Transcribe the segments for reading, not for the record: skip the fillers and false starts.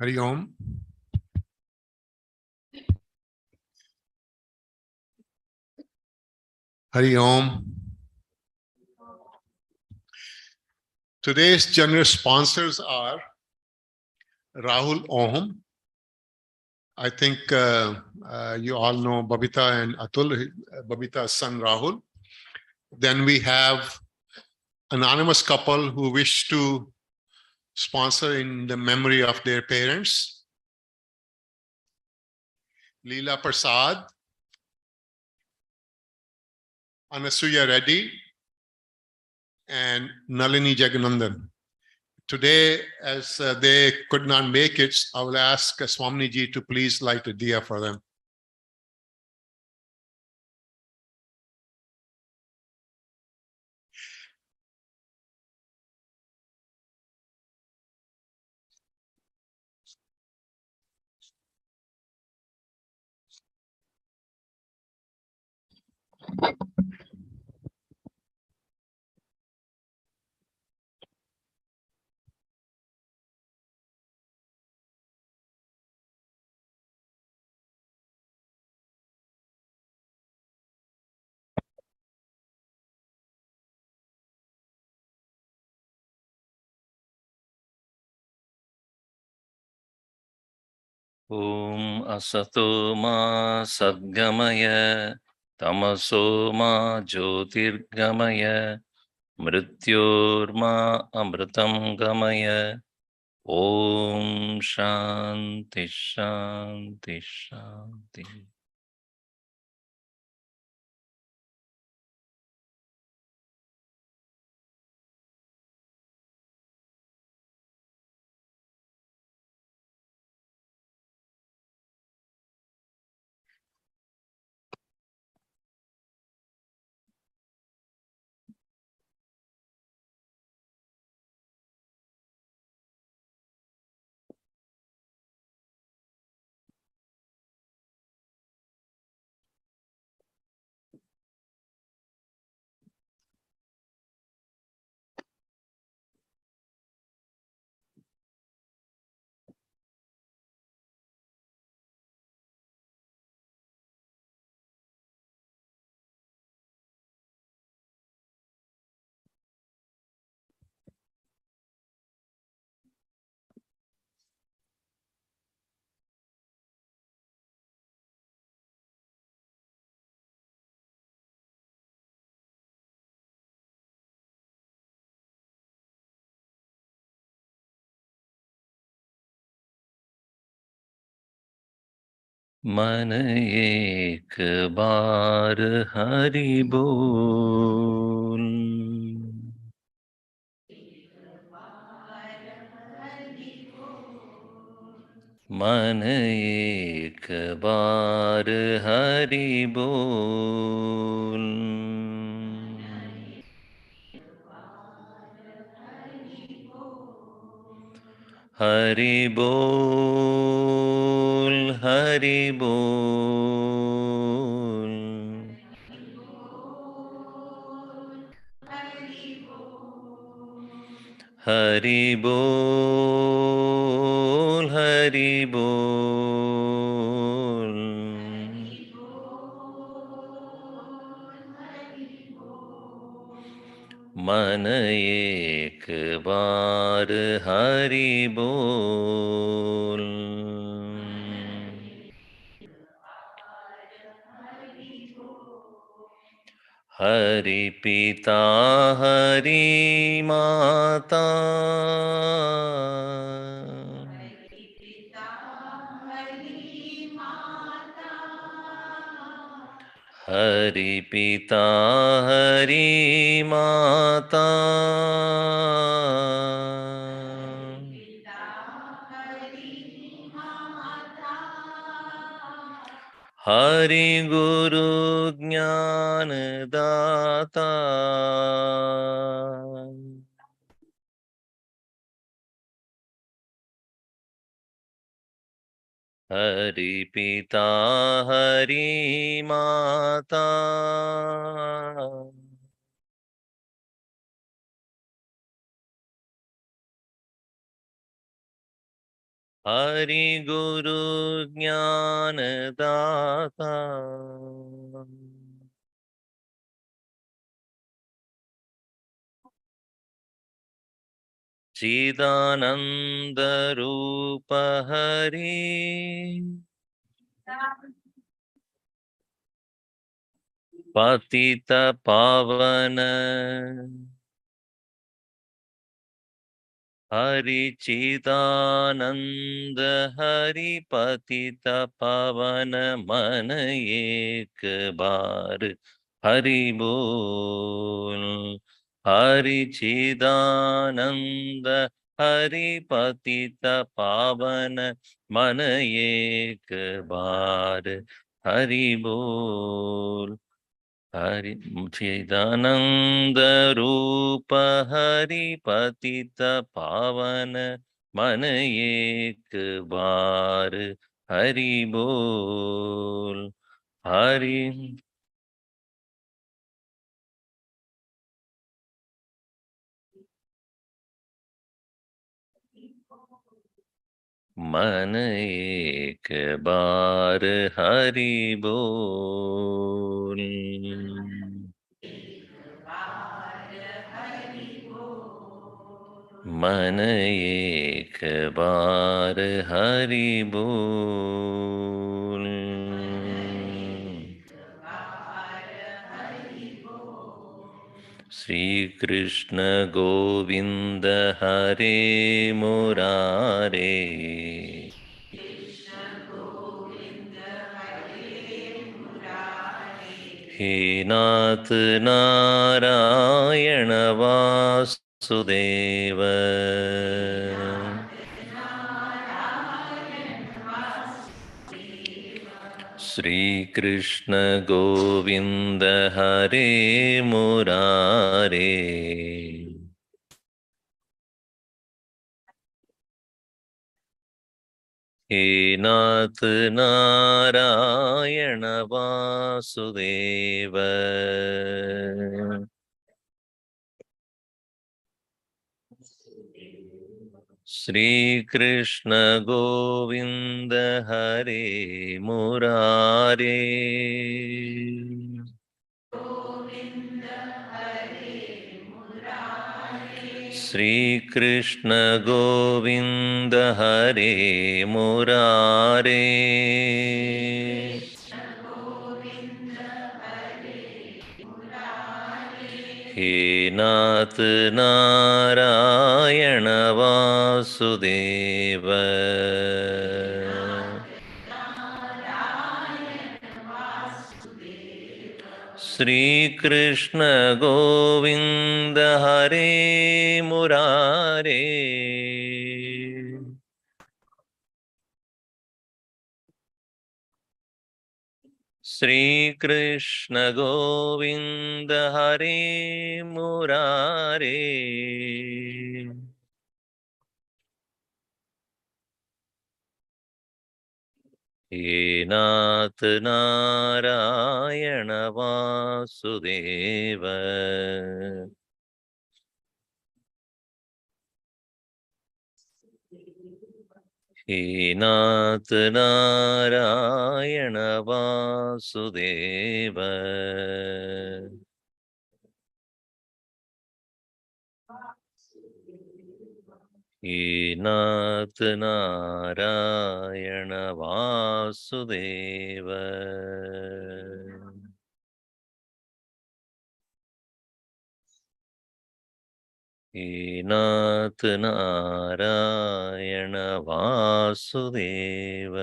Hari Om. Hari Om. Today's generous sponsors are Rahul Om. I think you all know Babita and Atul, Babita's son Rahul. Then we have anonymous couple who wish to sponsor in the memory of their parents. Leela Prasad, Anasuya Reddy, and Nalini Jaganandan. Today, as they could not make it, I will ask Swami ji to please light a diya for them. Om Asato Ma Sadgamaya Tamaso Ma Jyotirgamaya Mrityorma Amritam Gamaya. Om Shanti Shanti Shanti. मन एक बार हरि बोल, मन एक बार हरि बोल, हरि बोल, हरि बोल, हरि बोल, हरि बोल, मन एक बार हरि बोल, हरि पिता हरि माता, हरि पिता हरि माता, हरि गुरु ज्ञान दाता, हरि पिता हरि माता, हरि गुरु ज्ञान दाता, चिदानंद रूप हरि, पतित पावन हरि चिदानंद हरि पतित पावन मन एक बार हरि बोल। हरि चिदानंद हरि पतित पावन मन एक बार हरि बोल। हरि चिदानंद रूप हरि पतित पावन मन एक बार हरि बोल। हरि मन एक बार हरि बोल। मन एक बार हरि बोल। श्री कृष्ण गोविंद हरे मुरारे, हे नाथ नारायण वासुदेव, श्री कृष्ण गोविंद हरे मुरारे, हे नाथ नारायण वासुदेव, श्री कृष्ण गोविंद हरे मुरारे, श्री कृष्ण गोविंद हरे मुरारे, हे नाथ नारायण वासुदेव, श्री कृष्ण गोविंद हरे मुरारे, श्री कृष्ण गोविंद हरे मुरारे, हे नाथ नारायण वासुदेव, हे नाथ नारायण वासुदेव, हे नाथ नारायण वासुदेव, हे नाथ नारायण वासुदेव,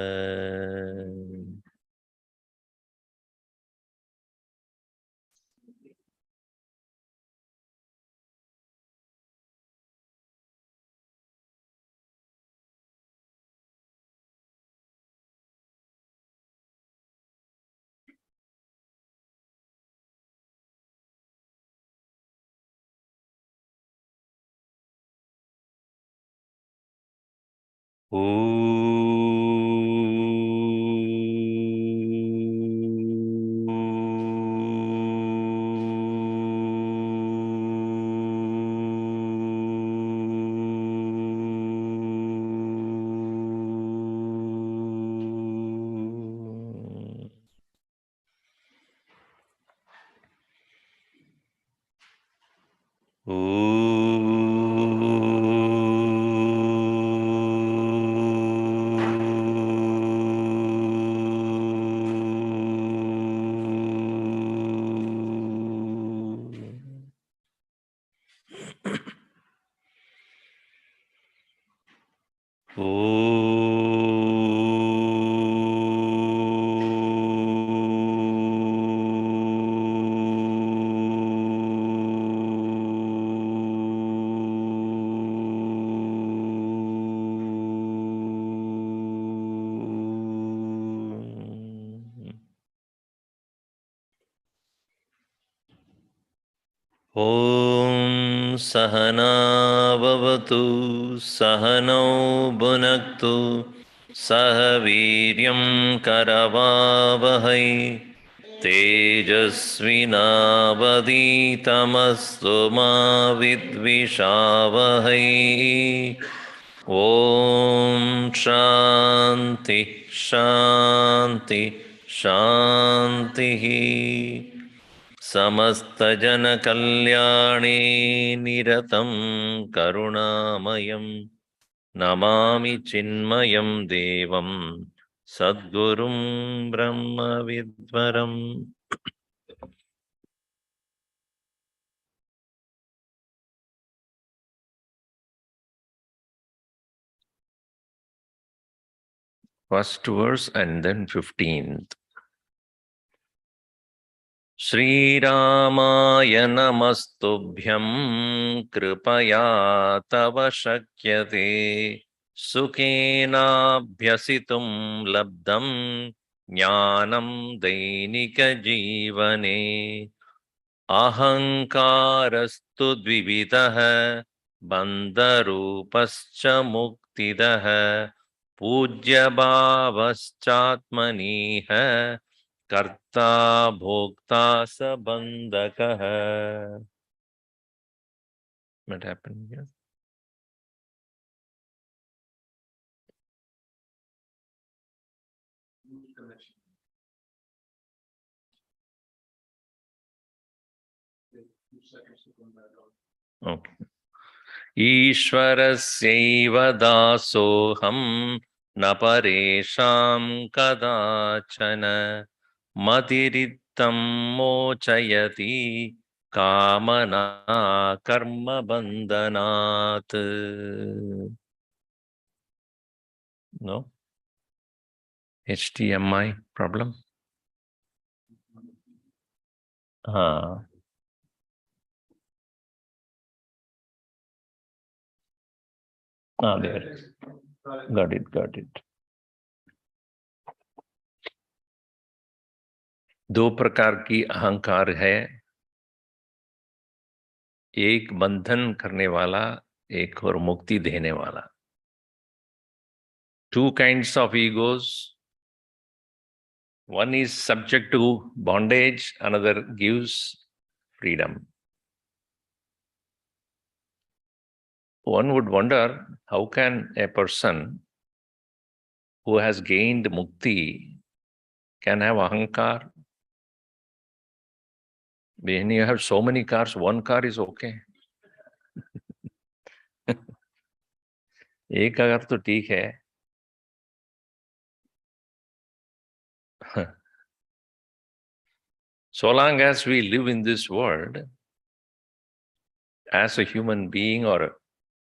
ॐ सहना भवतु सहनौ भुनक्तु सह वीर्यं करवावहै तेजस्विनावधीतमस्तु मा विद्विषावहै ॐ शान्ति शान्ति शान्तिः समस्तजनकल्याणे निरतं करुणामयं नमामि चिन्मयं देवं सद्गुरुं ब्रह्मविद्वरम् First verse and then 15th. श्रीरामाय नमस्तुभ्यं कृपया तव शक्यते सुखेनाभ्यसितुं लब्धं ज्ञानं दैनिकजीवने अहङ्कारस्तु द्विविधः बन्धरूपश्च मुक्तिदः पूज्यभावश्चात्मनीह कर्ता भोक्ता स बन्धकः. What happened here? Okay. ईश्वरस्यैव दासोऽहं न परेषां कदाचन मतिरिक्तं मोचयति कामना कर्मबन्धनात्. No? HDMI problem? There. Got it. दो प्रकार की अहंकार है, एक बंधन करने वाला, एक और मुक्ति देने वाला. Two kinds of egos. One is subject to bondage, another gives freedom. One would wonder, how can a person who has gained mukti can have ahankar? When you have so many cars, one car is okay. एक car तो ठीक है. So long as we live in this world, as a human being or a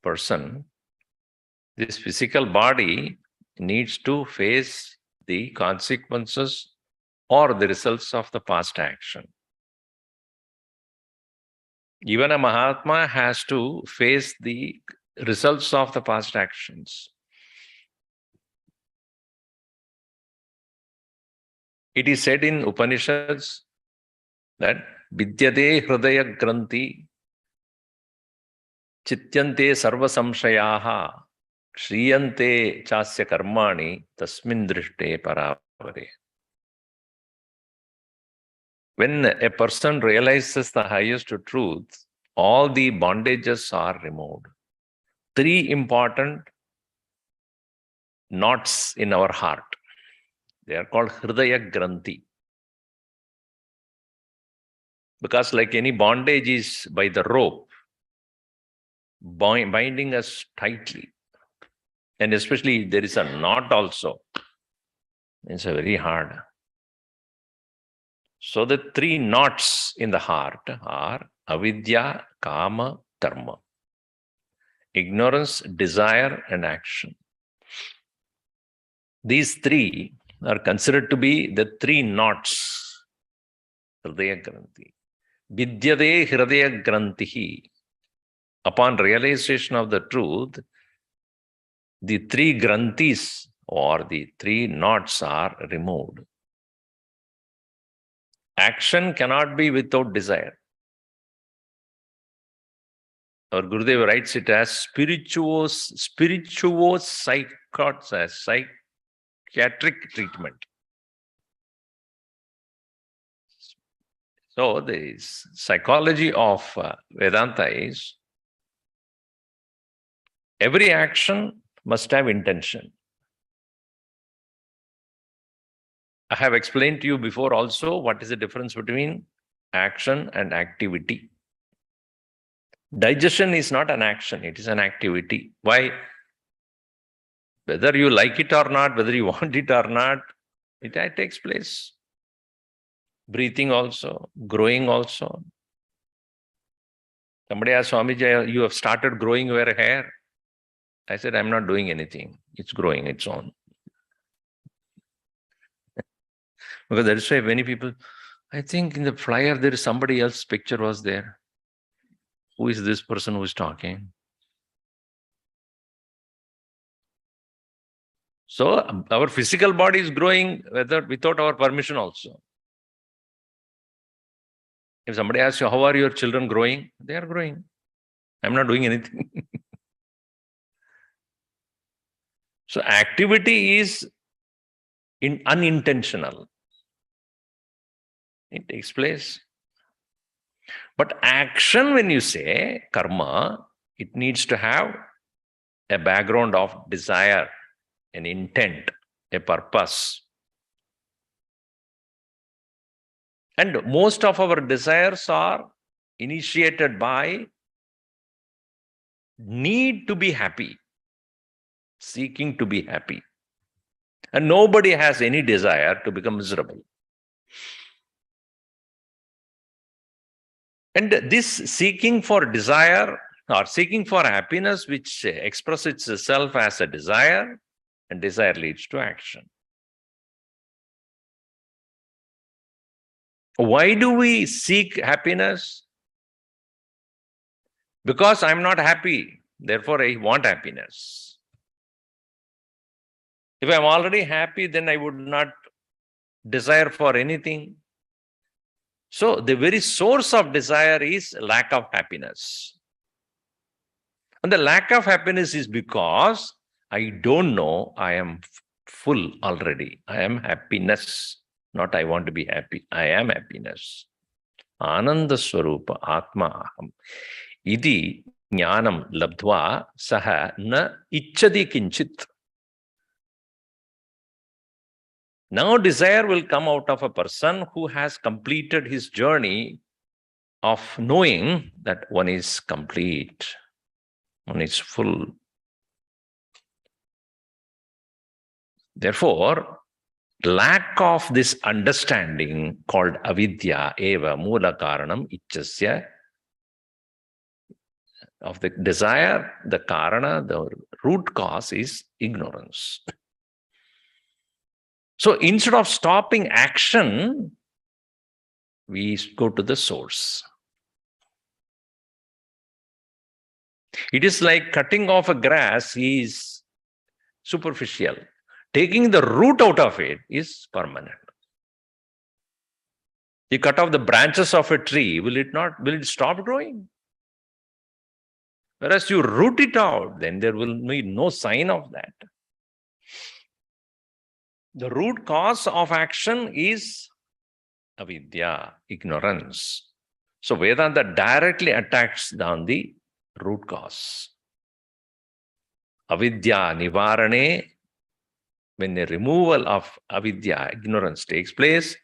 person, this physical body needs to face the consequences or the results of the past action. Even a Mahatma has to face the results of the past actions. It is said in Upanishads that Vidyate Hridaya Granthi Chityante Sarva Samshayaha Shriyante chasya karmani tasmin drishte paravare. When a person realizes the highest truth, all the bondages are removed. Three important knots in our heart. They are called Hridaya Granthi. Because like any bondage is by the rope, binding us tightly. And especially there is a knot also. It's a very hard. So the three knots in the heart are avidya, kama, karma. Ignorance, desire, and action. These three are considered to be the three knots. Hridaya Granthi. Vidyade Hridaya Granthihi. Upon realization of the truth, the three granthis or the three knots are removed. Action cannot be without desire. Our Gurudev writes it as psychiatric treatment. So the psychology of Vedanta is every action must have intention. I have explained to you before also what is the difference between action and activity. Digestion is not an action, it is an activity. Why? Whether you like it or not, whether you want it or not, it takes place. Breathing also, growing also. Somebody asked Swamiji, you have started growing your hair. I said, I'm not doing anything. It's growing its own. Because that is why many people, I think in the flyer there is somebody else's picture was there. Who is this person who is talking? So our physical body is growing without our permission also. If somebody asks you, how are your children growing? They are growing. I'm not doing anything. So activity is unintentional. It takes place. But action, when you say karma, it needs to have a background of desire, an intent, a purpose. And most of our desires are initiated by need to be happy, seeking to be happy. And nobody has any desire to become miserable. And this seeking for desire or seeking for happiness, which expresses itself as a desire, and desire leads to action. Why do we seek happiness? Because I'm not happy, therefore I want happiness. If I'm already happy, then I would not desire for anything. So the very source of desire is lack of happiness. And the lack of happiness is because I don't know I am full already. I am happiness, not I want to be happy. I am happiness. Ananda Swarupa Atma Aham. Idi jnanam labdva saha na ichchati kinchit. Now desire will come out of a person who has completed his journey of knowing that one is complete, one is full. Therefore, lack of this understanding called avidya eva mula karanam ichchasya, of the desire, the karana, the root cause is ignorance. So instead of stopping action, we go to the source. It is like cutting off a grass is superficial. Taking the root out of it is permanent. You cut off the branches of a tree, will it stop growing? Whereas you root it out, then there will be no sign of that. The root cause of action is avidya, ignorance. So Vedanta directly attacks down the root cause. Avidya nivarane, when the removal of avidya, ignorance takes place,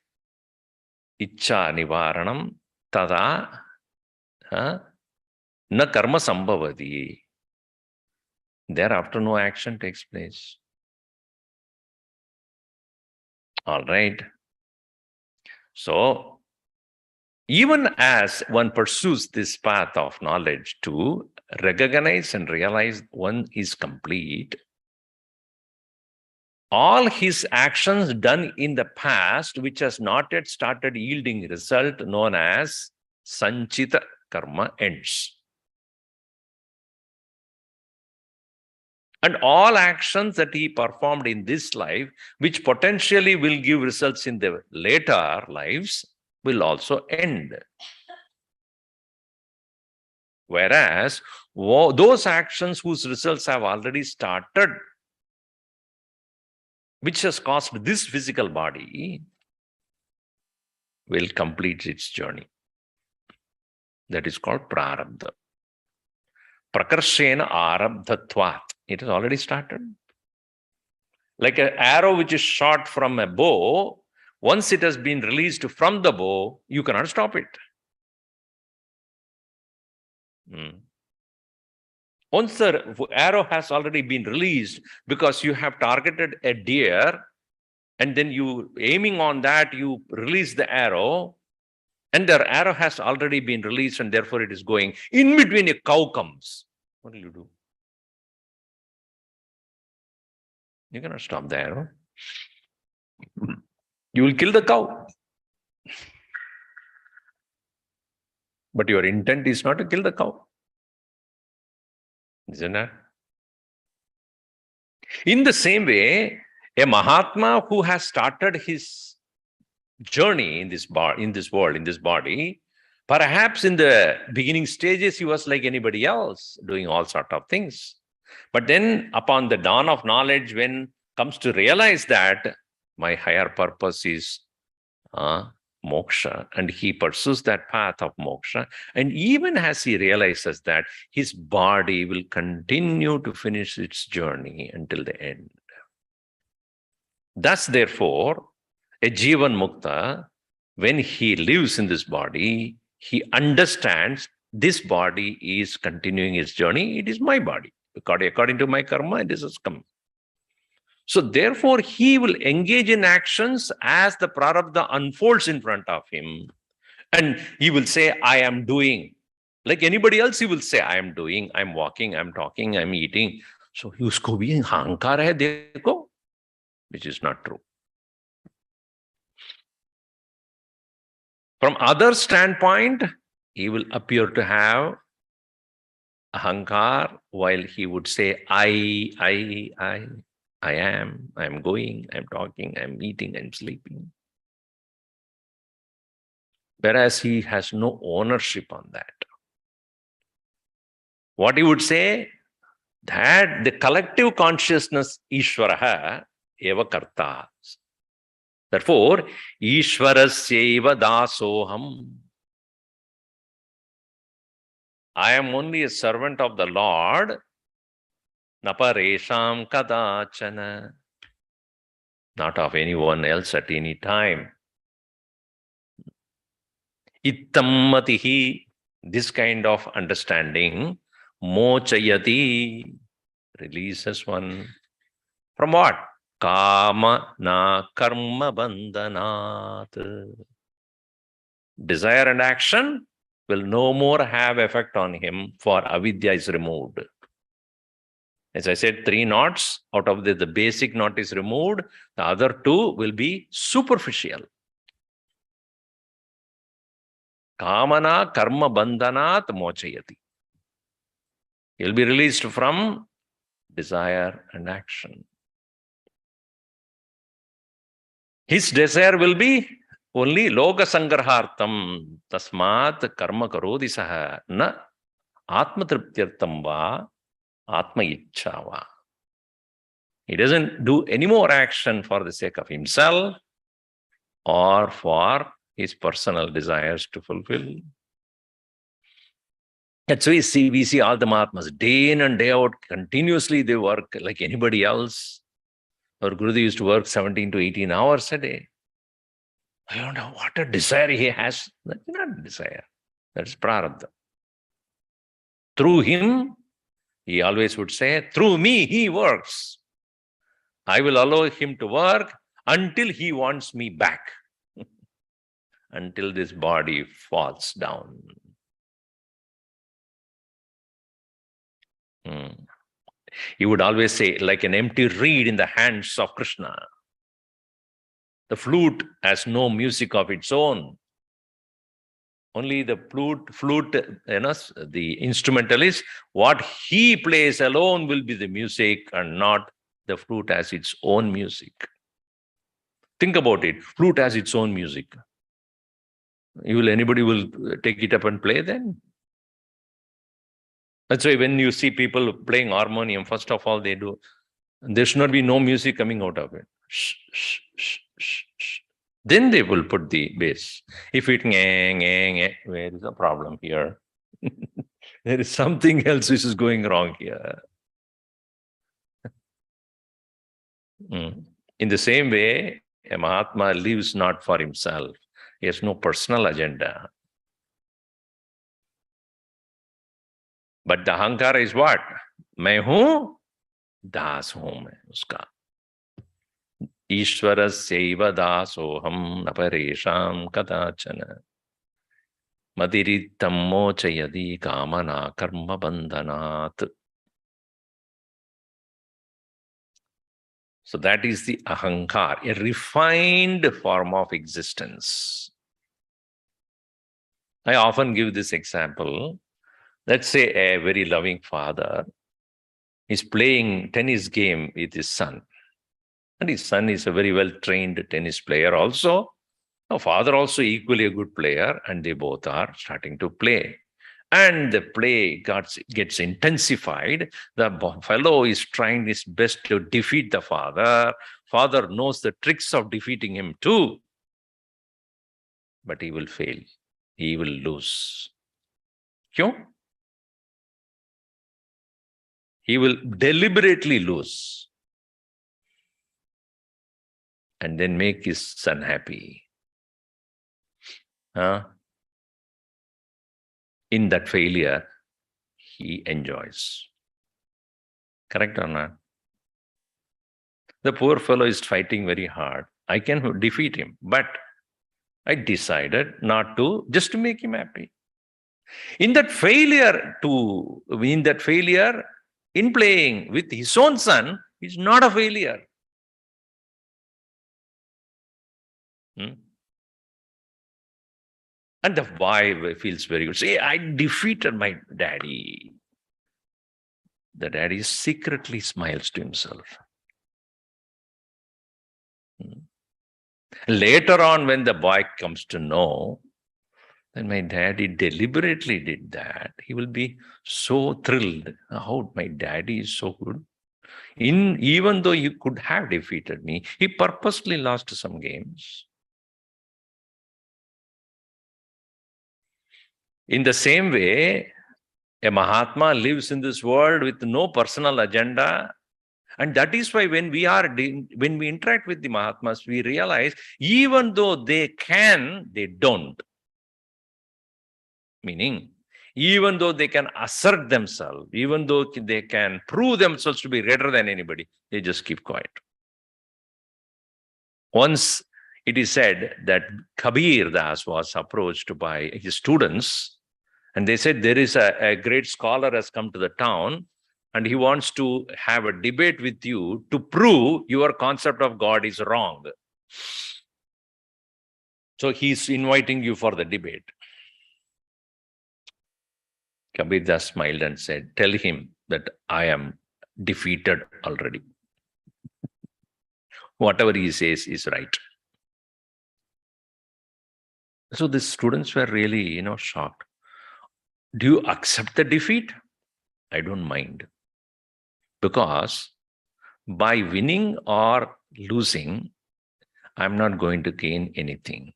ichcha nivaranam tada na karma sambhavati. Thereafter no action takes place. All right. So even as one pursues this path of knowledge to recognize and realize one is complete, all his actions done in the past, which has not yet started yielding result, known as sanchita karma, ends. And all actions that he performed in this life, which potentially will give results in the later lives, will also end. Whereas those actions whose results have already started, which has caused this physical body, will complete its journey. That is called prarabdha. Prakarshena arabdhatvat. It has already started. Like an arrow which is shot from a bow, once it has been released from the bow, you cannot stop it. Once the arrow has already been released, because you have targeted a deer, and then you aiming on that, you release the arrow, and the arrow has already been released, and therefore it is going. In between, a cow comes. What will you do? You cannot stop the arrow. You will kill the cow. But your intent is not to kill the cow. Isn't it? In the same way, a Mahatma who has started his journey in this world, in this body, perhaps in the beginning stages, he was like anybody else, doing all sort of things. But then upon the dawn of knowledge, when comes to realize that my higher purpose is moksha, and he pursues that path of moksha, and even as he realizes that, his body will continue to finish its journey until the end. Thus, therefore, a Jivan Mukta, when he lives in this body, he understands this body is continuing its journey. It is my body. According to my karma, this has come. So therefore, he will engage in actions as the prarabdha unfolds in front of him. And he will say, I am doing. Like anybody else, he will say, I am doing, I'm walking, I'm talking, I'm eating. So usko bhi hankar hai, dekho, which is not true. From other standpoint, he will appear to have ahankar, while he would say, I am going, I'm talking, I'm eating, I'm sleeping. Whereas he has no ownership on that. What he would say, that the collective consciousness, Ishwaraha, eva karta. Therefore, Ishwarasyaiva dasoham. I am only a servant of the Lord. Naparesham kadachana. Not of anyone else at any time. Ittam matihi. This kind of understanding, mochayati, releases one from what? Kama na karma bandhanat. Desire and action will no more have effect on him, for avidya is removed. As I said, 3 knots, out of the basic knot is removed, the other 2 will be superficial. Kamana karma bandhanat mochayati. He will be released from desire and action. His desire will be only loka sangrahartam, tasmat karma karodi saha, na Atma triptyartam va, Atma ichcha va. He doesn't do any more action for the sake of himself or for his personal desires to fulfill. That's why we see all the Mahatmas day in and day out, continuously they work like anybody else. Our Gurudev used to work 17 to 18 hours a day. I don't know what a desire he has. That's not a desire. That's prarabdha. Through him, he always would say, through me, he works. I will allow him to work until he wants me back. Until this body falls down. He would always say, like an empty reed in the hands of Krishna. The flute has no music of its own. Only the flute, the instrumentalist, what he plays alone will be the music and not the flute has its own music. Think about it. Flute has its own music. Anybody will take it up and play then? That's why when you see people playing harmonium, first of all, there should not be no music coming out of it. Shh, shh, shh, shh, shh. Then they will put the bass. If it where is the problem here? There is something else which is going wrong here. In the same way, a Mahatma lives not for himself. He has no personal agenda. But the ahankara is what? मैं हूं, दास हूं मैं उसका. ईश्वरस्यैव दासोऽहं न परेषां कदाचन. मतिरिक्तं मोचयति कामना कर्म बन्धनात्. So that is the ahankar, a refined form of existence. I often give this example. Let's say a very loving father is playing tennis game with his son. And his son is a very well-trained tennis player also. The father also equally a good player, and they both are starting to play. And the play gets intensified. The fellow is trying his best to defeat the father. Father knows the tricks of defeating him too. But he will fail. He will lose. Kyun? He will deliberately lose. And then make his son happy. In that failure, he enjoys. Correct or not? The poor fellow is fighting very hard. I can defeat him, but I decided not to, just to make him happy. In that failure, in playing with his own son, is not a failure. And the boy feels very good. Say, I defeated my daddy. The daddy secretly smiles to himself. Later on, when the boy comes to know that my daddy deliberately did that, he will be so thrilled. How my daddy is so good. Even though he could have defeated me, he purposely lost some games. In the same way, a Mahatma lives in this world with no personal agenda. And that is why when we interact with the Mahatmas, we realize even though they can, they don't. Meaning, even though they can assert themselves, even though they can prove themselves to be greater than anybody, they just keep quiet. Once it is said that Kabir Das was approached by his students, and they said, there is a great scholar has come to the town, and he wants to have a debate with you to prove your concept of God is wrong. So he's inviting you for the debate. Kabir Das smiled and said, tell him that I am defeated already. Whatever he says is right. So the students were really, shocked. Do you accept the defeat? I don't mind. Because by winning or losing, I'm not going to gain anything.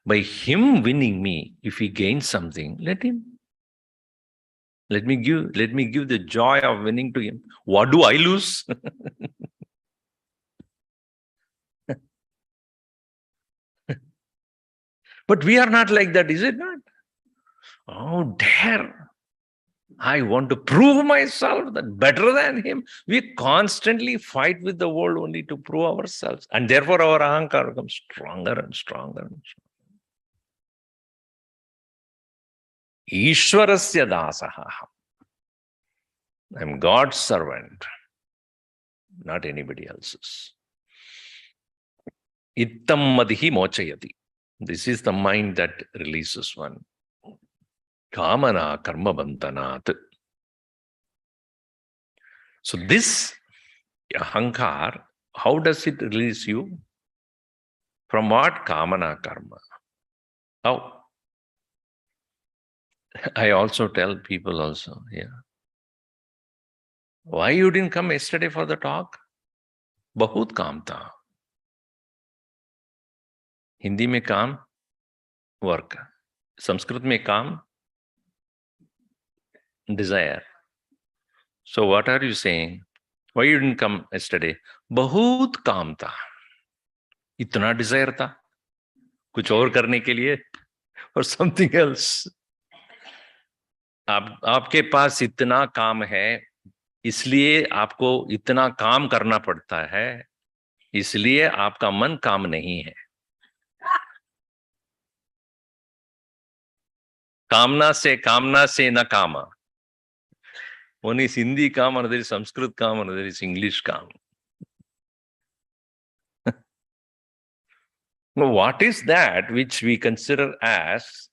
By him winning me, if he gains something, let him. Let me give the joy of winning to him. What do I lose? But we are not like that, is it not? Oh, dare. I want to prove myself that better than him. We constantly fight with the world only to prove ourselves. And therefore our ahankar becomes stronger and stronger and stronger. Ishwarasya dasaha. I'm God's servant, not anybody else's. Ittam madhi mochayati. This is the mind that releases one. Kamana karma bandhanat. So this ahankar, how does it release you? From what? Kamana karma. How? I also tell people also, yeah. Why you didn't come yesterday for the talk? Bahut काम था. हिंदी में काम, work. Sanskrit में काम, desire. So what are you saying? Why you didn't come yesterday? बहुत काम था. इतना desire था. कुछ और करने के लिए, or something else. आपके पास इतना काम है, इसलिए आपको इतना काम करना पड़ता है, इसलिए आपका मन काम नहीं है. कामना से न कामा. One is Hindi काम, another is Sanskrit काम, another is English काम. What is that which we consider as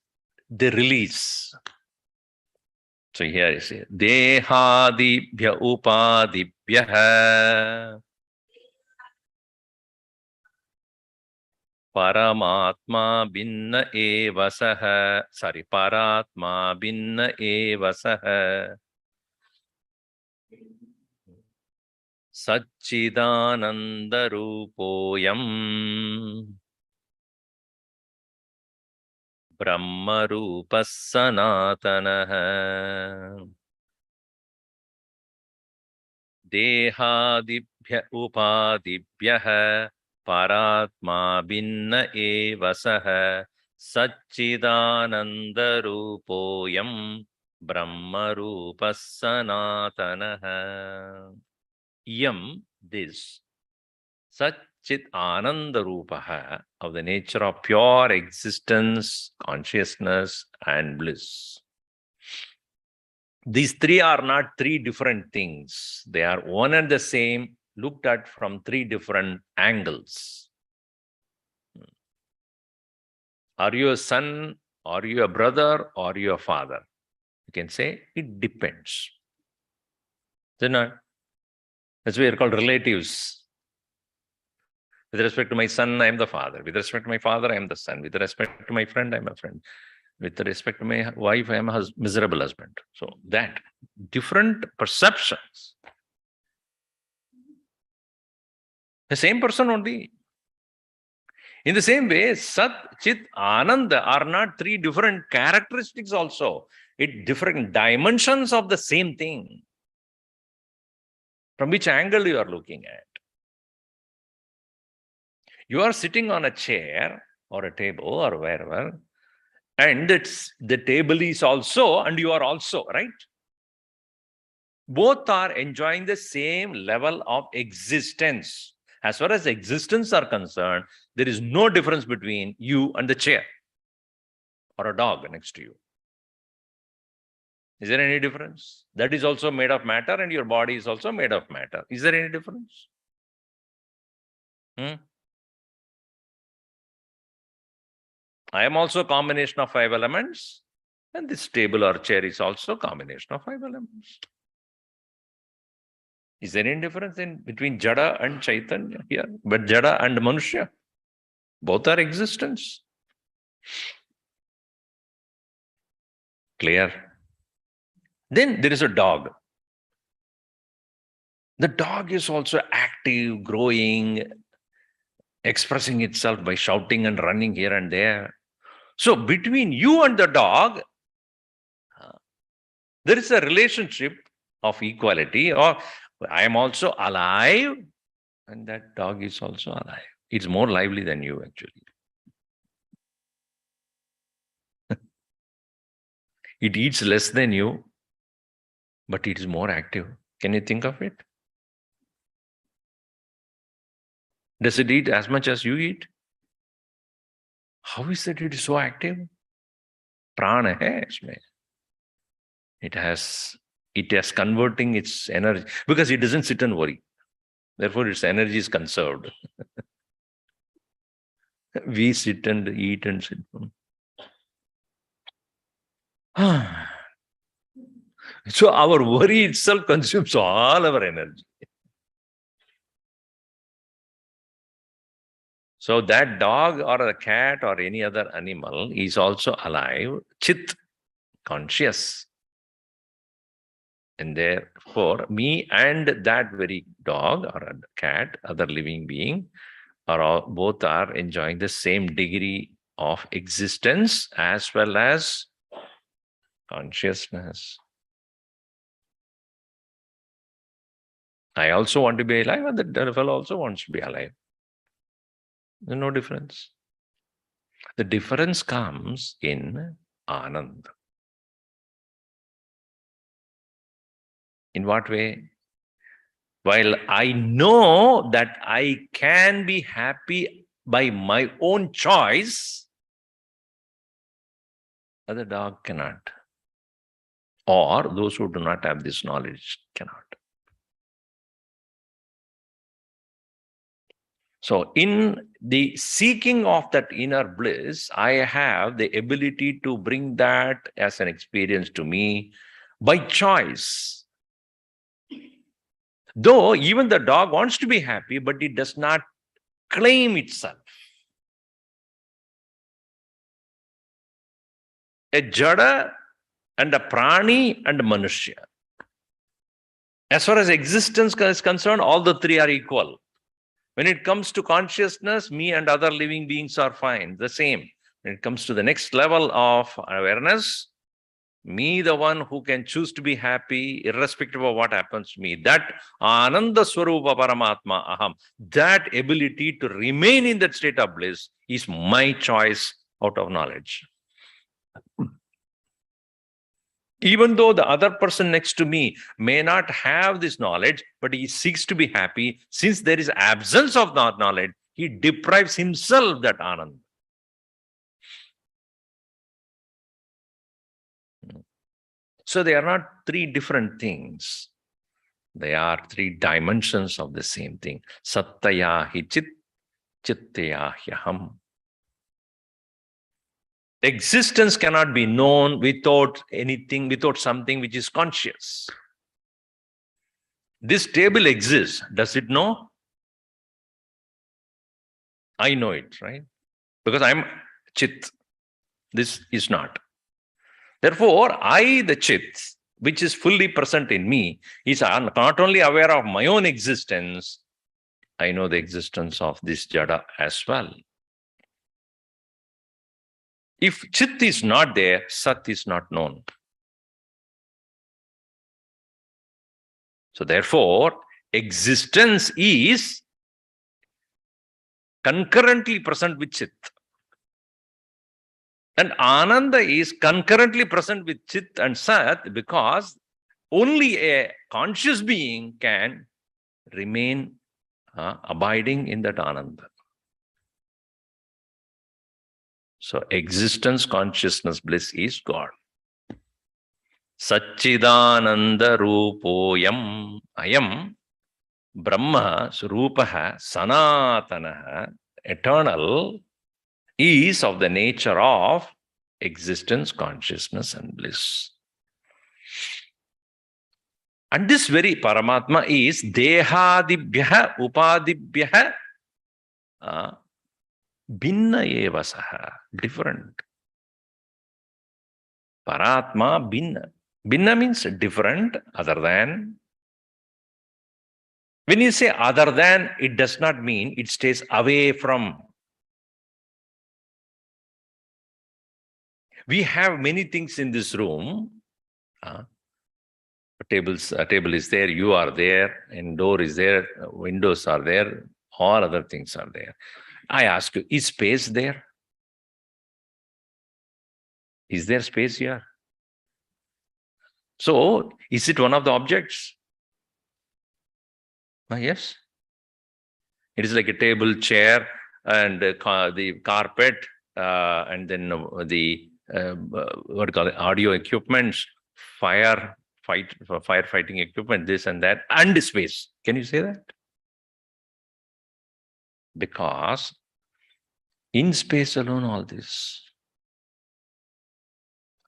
the release? So here you say, Dehadibhya upadibhya Paramatma binna eva saha. Sorry, Paratma binna eva saha. Satchidananda rupoyam Brahma rupa sanatanaha. Dehadibhya upadibhya Paratma binna eva saha. Satchidananda rupoyam Brahma rupa sanatanaha. Yam, this Satchit Ananda Rupaha, of the nature of pure existence, consciousness, and bliss. These three are not three different things. They are one and the same, looked at from three different angles. Are you a son? Are you a brother? Or are you a father? You can say it depends. Isn't it? That's why they're called relatives. With respect to my son, I am the father. With respect to my father, I am the son. With respect to my friend, I am a friend. With respect to my wife, I am a miserable husband. So that, different perceptions. The same person only. In the same way, Sat, Chit, Ananda are not three different characteristics also. It different dimensions of the same thing. From which angle you are looking at. You are sitting on a chair or a table or wherever, and the table is also, and you are also, right? Both are enjoying the same level of existence. As far as existence are concerned, there is no difference between you and the chair or a dog next to you. Is there any difference? That is also made of matter, and your body is also made of matter. Is there any difference? I am also a combination of 5 elements, and this table or chair is also a combination of 5 elements. Is there any difference between Jada and Chaitanya here? But Jada and Manushya, both are existence. Clear? Then there is a dog. The dog is also active, growing, expressing itself by shouting and running here and there. So between you and the dog, there is a relationship of equality, or I am also alive and that dog is also alive. It's more lively than you, actually. It eats less than you, but it is more active. Can you think of it? Does it eat as much as you eat? How is that it is so active? Prana hai isme. It has converting its energy, because it doesn't sit and worry. Therefore, its energy is conserved. We sit and eat and sit. So our worry itself consumes all our energy. So that dog or a cat or any other animal is also alive, chit, conscious. And therefore, me and that very dog or a cat, other living being, both are enjoying the same degree of existence as well as consciousness. I also want to be alive, and the fellow also wants to be alive. There's no difference. The difference comes in Anand. In what way? While I know that I can be happy by my own choice, other dog cannot. Or those who do not have this knowledge cannot. So in the seeking of that inner bliss, I have the ability to bring that as an experience to me by choice. Though even the dog wants to be happy, but it does not claim itself. A jada and a prani and a manushya. As far as existence is concerned, all the three are equal. When it comes to consciousness, me and other living beings are fine, the same. When it comes to the next level of awareness, me, the one who can choose to be happy, irrespective of what happens to me, that Ananda Swarupa Paramatma Aham, that ability to remain in that state of bliss is my choice out of knowledge. Even though the other person next to me may not have this knowledge, but he seeks to be happy, since there is absence of that knowledge, he deprives himself that Anand. So they are not three different things. They are three dimensions of the same thing. Sattaya hi chit, chittaya hyaham. Existence cannot be known without anything, without something which is conscious. This table exists. Does it know? I know it, right? Because I'm chit. This is not. Therefore, I, the chit, which is fully present in me, is not only aware of my own existence, I know the existence of this jada as well. If chit is not there, sat is not known. So therefore, existence is concurrently present with chit. And Ananda is concurrently present with chit and sat, because only a conscious being can remain abiding in that Ananda. So existence, consciousness, bliss is God. Satchidananda Rupoyam Ayam Brahma Surupaha Sanatanaha, eternal, is of the nature of existence, consciousness, and bliss. And this very Paramatma is Dehadibhya Upadibhya Binna eva saha, different. Paratma Binna. Bhinna means different, other than. When you say other than, it does not mean it stays away from. We have many things in this room. A table is there, you are there, and door is there, windows are there, all other things are there. I ask you, is space there? Is there space here? So, is it one of the objects? Yes. It is like a table, chair, and the carpet, and then the what do you call it, audio equipments, firefighting equipment, this and that, and space. Can you say that? Because in space alone, all this.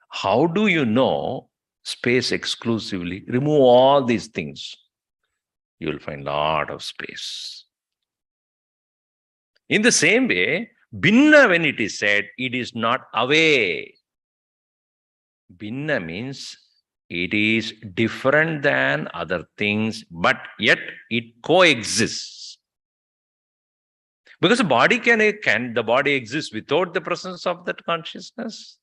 How do you know space exclusively? Remove all these things. You will find a lot of space. In the same way, Bhinna, when it is said, it is not away. Bhinna means it is different than other things, but yet it coexists. Because the body can the body exist without the presence of that consciousness?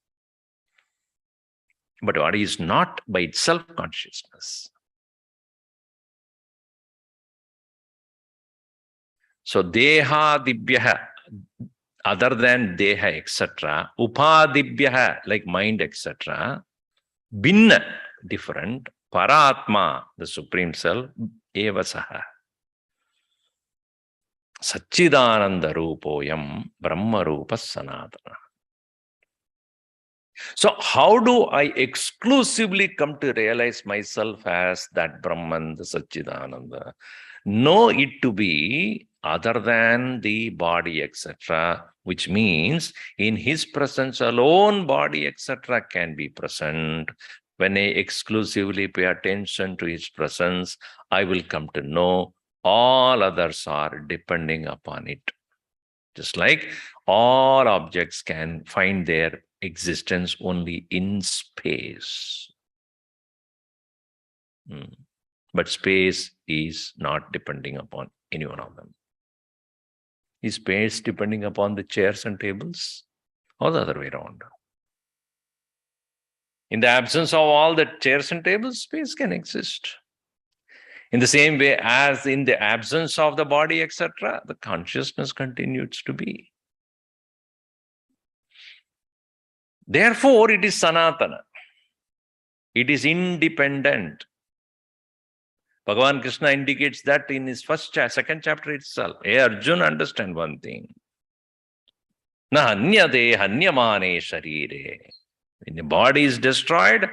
But body is not by itself consciousness. So deha dibhyaha, other than deha, etc., upadibhyaha, like mind, etc., bhinna, different, paratma, the supreme self, evasaha. Satchidananda rupoyam brahma rupa sanatana. So how do I exclusively come to realize myself as that Brahman, the Satchidananda? Know it to be other than the body, etc., which means in his presence alone, body, etc., can be present. When I exclusively pay attention to his presence, I will come to know all others are depending upon it. Just like all objects can find their existence only in space. But space is not depending upon any one of them. Is space depending upon the chairs and tables? Or the other way around? In the absence of all the chairs and tables, space can exist. In the same way as in the absence of the body, etc., the consciousness continues to be. Therefore, it is Sanatana. It is independent. Bhagavan Krishna indicates that in his second chapter itself. Hey Arjuna, understand one thing. Na hanyade hanyamane sharire. When the body is destroyed,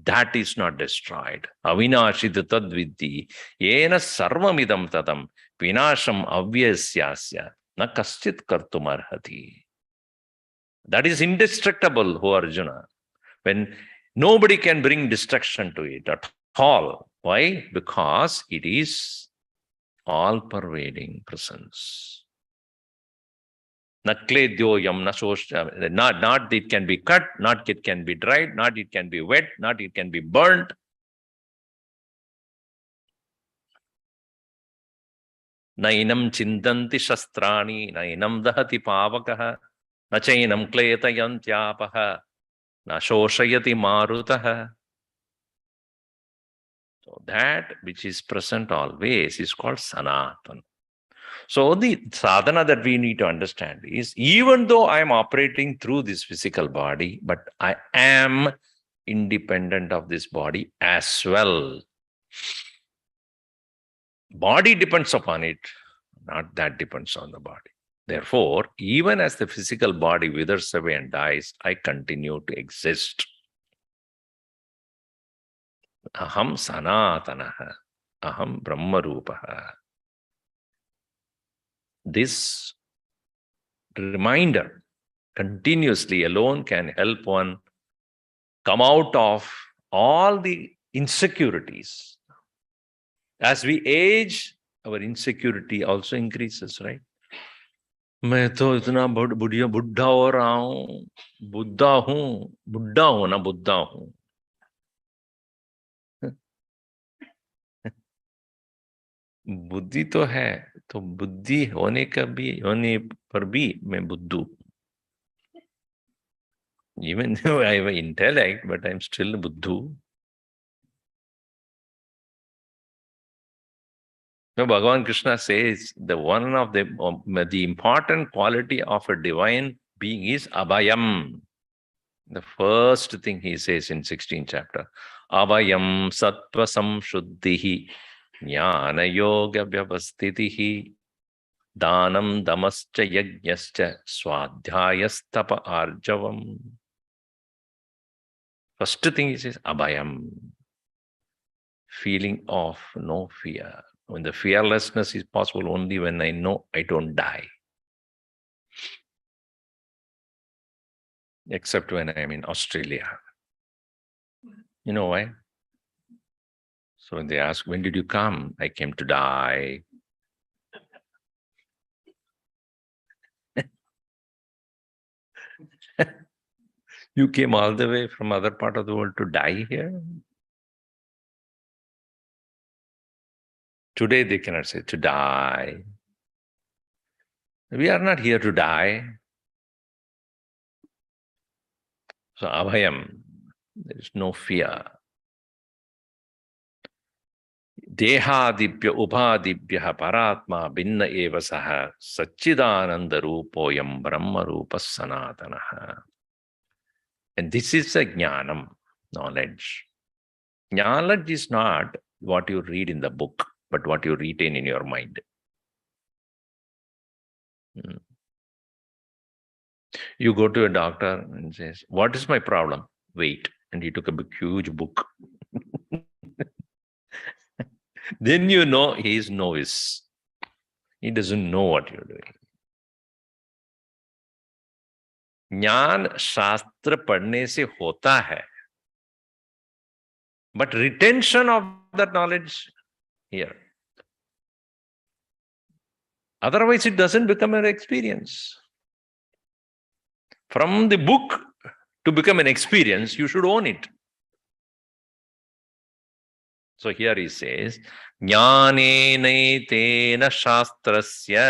that is not destroyed. Avinashid tadviddi. Yena sarvamidam tadam. Vinasham avyasyasya. Na kaschit kartum arhati. That is indestructible, O Arjuna. When nobody can bring destruction to it at all. Why? Because it is all-pervading presence. Not it can be cut, not it can be dried, not it can be wet, not it can be burnt. Nainam chintanti shastrani, nainam dahati pavakaha, nachainam kletayantyapaha, na shoshayati marutaha. So that which is present always is called Sanatana. So the sadhana that we need to understand is, even though I am operating through this physical body, but I am independent of this body as well. Body depends upon it, not that depends on the body. Therefore, even as the physical body withers away and dies, I continue to exist. Aham sanatanaha, aham brahmarupaha. This reminder continuously alone can help one come out of all the insecurities. As we age, our insecurity also increases, right? मैं तो इतना बुढ़ा हो रहा हूँ, बुद्धा हूँ ना बुद्धा हूँ. बुद्धि तो है, तो बुद्धि होने पर भी मैं बुद्धू. Even though I have intellect, but I'm still buddhu. No, Bhagavan Krishna says the important quality of a divine being is abhayam. The first thing he says in 16th chapter, abhayam sattva samshuddhihi jnana yoga vyavastitihi danam damascha yajnascha swadhyayastapa arjavam. First thing he says, abhayam, feeling of no fear. When the fearlessness is possible only when I know I don't die. Except when I'm in Australia. You know why? So when they ask, when did you come? I came to die. You came all the way from other part of the world to die here? Today they cannot say to die. We are not here to die. So abhayam, there is no fear. Dehadibhya ubhadibhya paratma binna eva saha satchidananda rupoyam brahma rupa sanatanaha. And this is a jnanam, knowledge. Knowledge is not what you read in the book, but what you retain in your mind. You go to a doctor and says, what is my problem? Weight. And he took a big, huge book. Then you know he is novice. He doesn't know what you're doing. ज्ञान शास्त्र पढ़ने से होता है, but retention of that knowledge here. Otherwise, it doesn't become an experience. From the book to become an experience, you should own it. So here he says, Jnanenetena shastrasya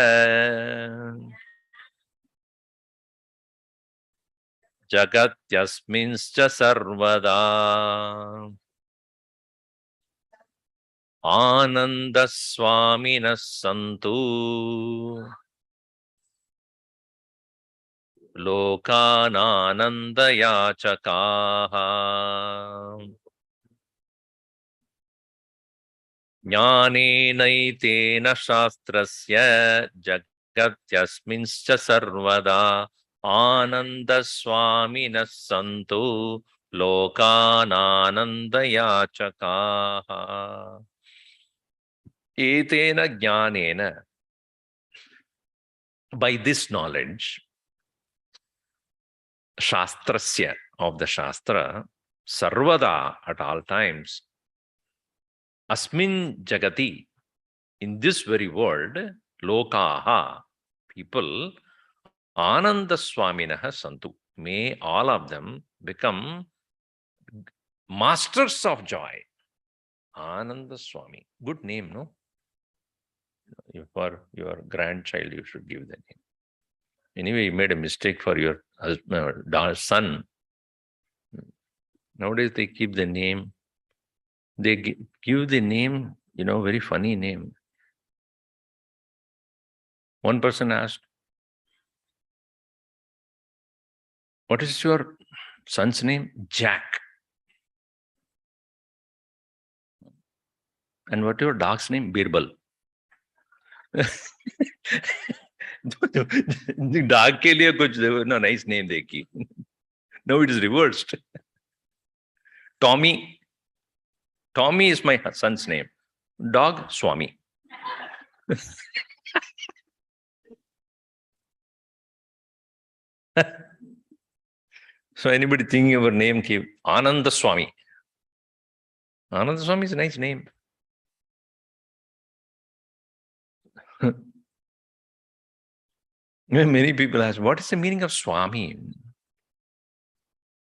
jagatyasminscha sarvada ananda swaminas santu lokananandayachakaha ज्ञानेनैतेन शास्त्रस्य जगत्यस्मिंश्च सर्वदा आनन्दस्वामिनः सन्तु लोकानानन्दयाचकाः. एतेन ज्ञानेन, by this knowledge, shastrasya, of the shastra, sarvada, at all times, asmin jagati, in this very world, lokaha, people, ananda swaminaha santu, may all of them become masters of joy. Ananda Swami, good name, no? For your grandchild, you should give the name. Anyway, you made a mistake for your husband, son. Nowadays, they keep the name. They give the name, very funny name. One person asked, what is your son's name? Jack. And what your dog's name? Birbal. Dog ke liye kuch nice name dekhi. Now it is reversed. Tommy. Tommy is my son's name. Dog, Swami. So anybody thinking of a name, keep Ananda Swami. Ananda Swami is a nice name. Many people ask, what is the meaning of Swami?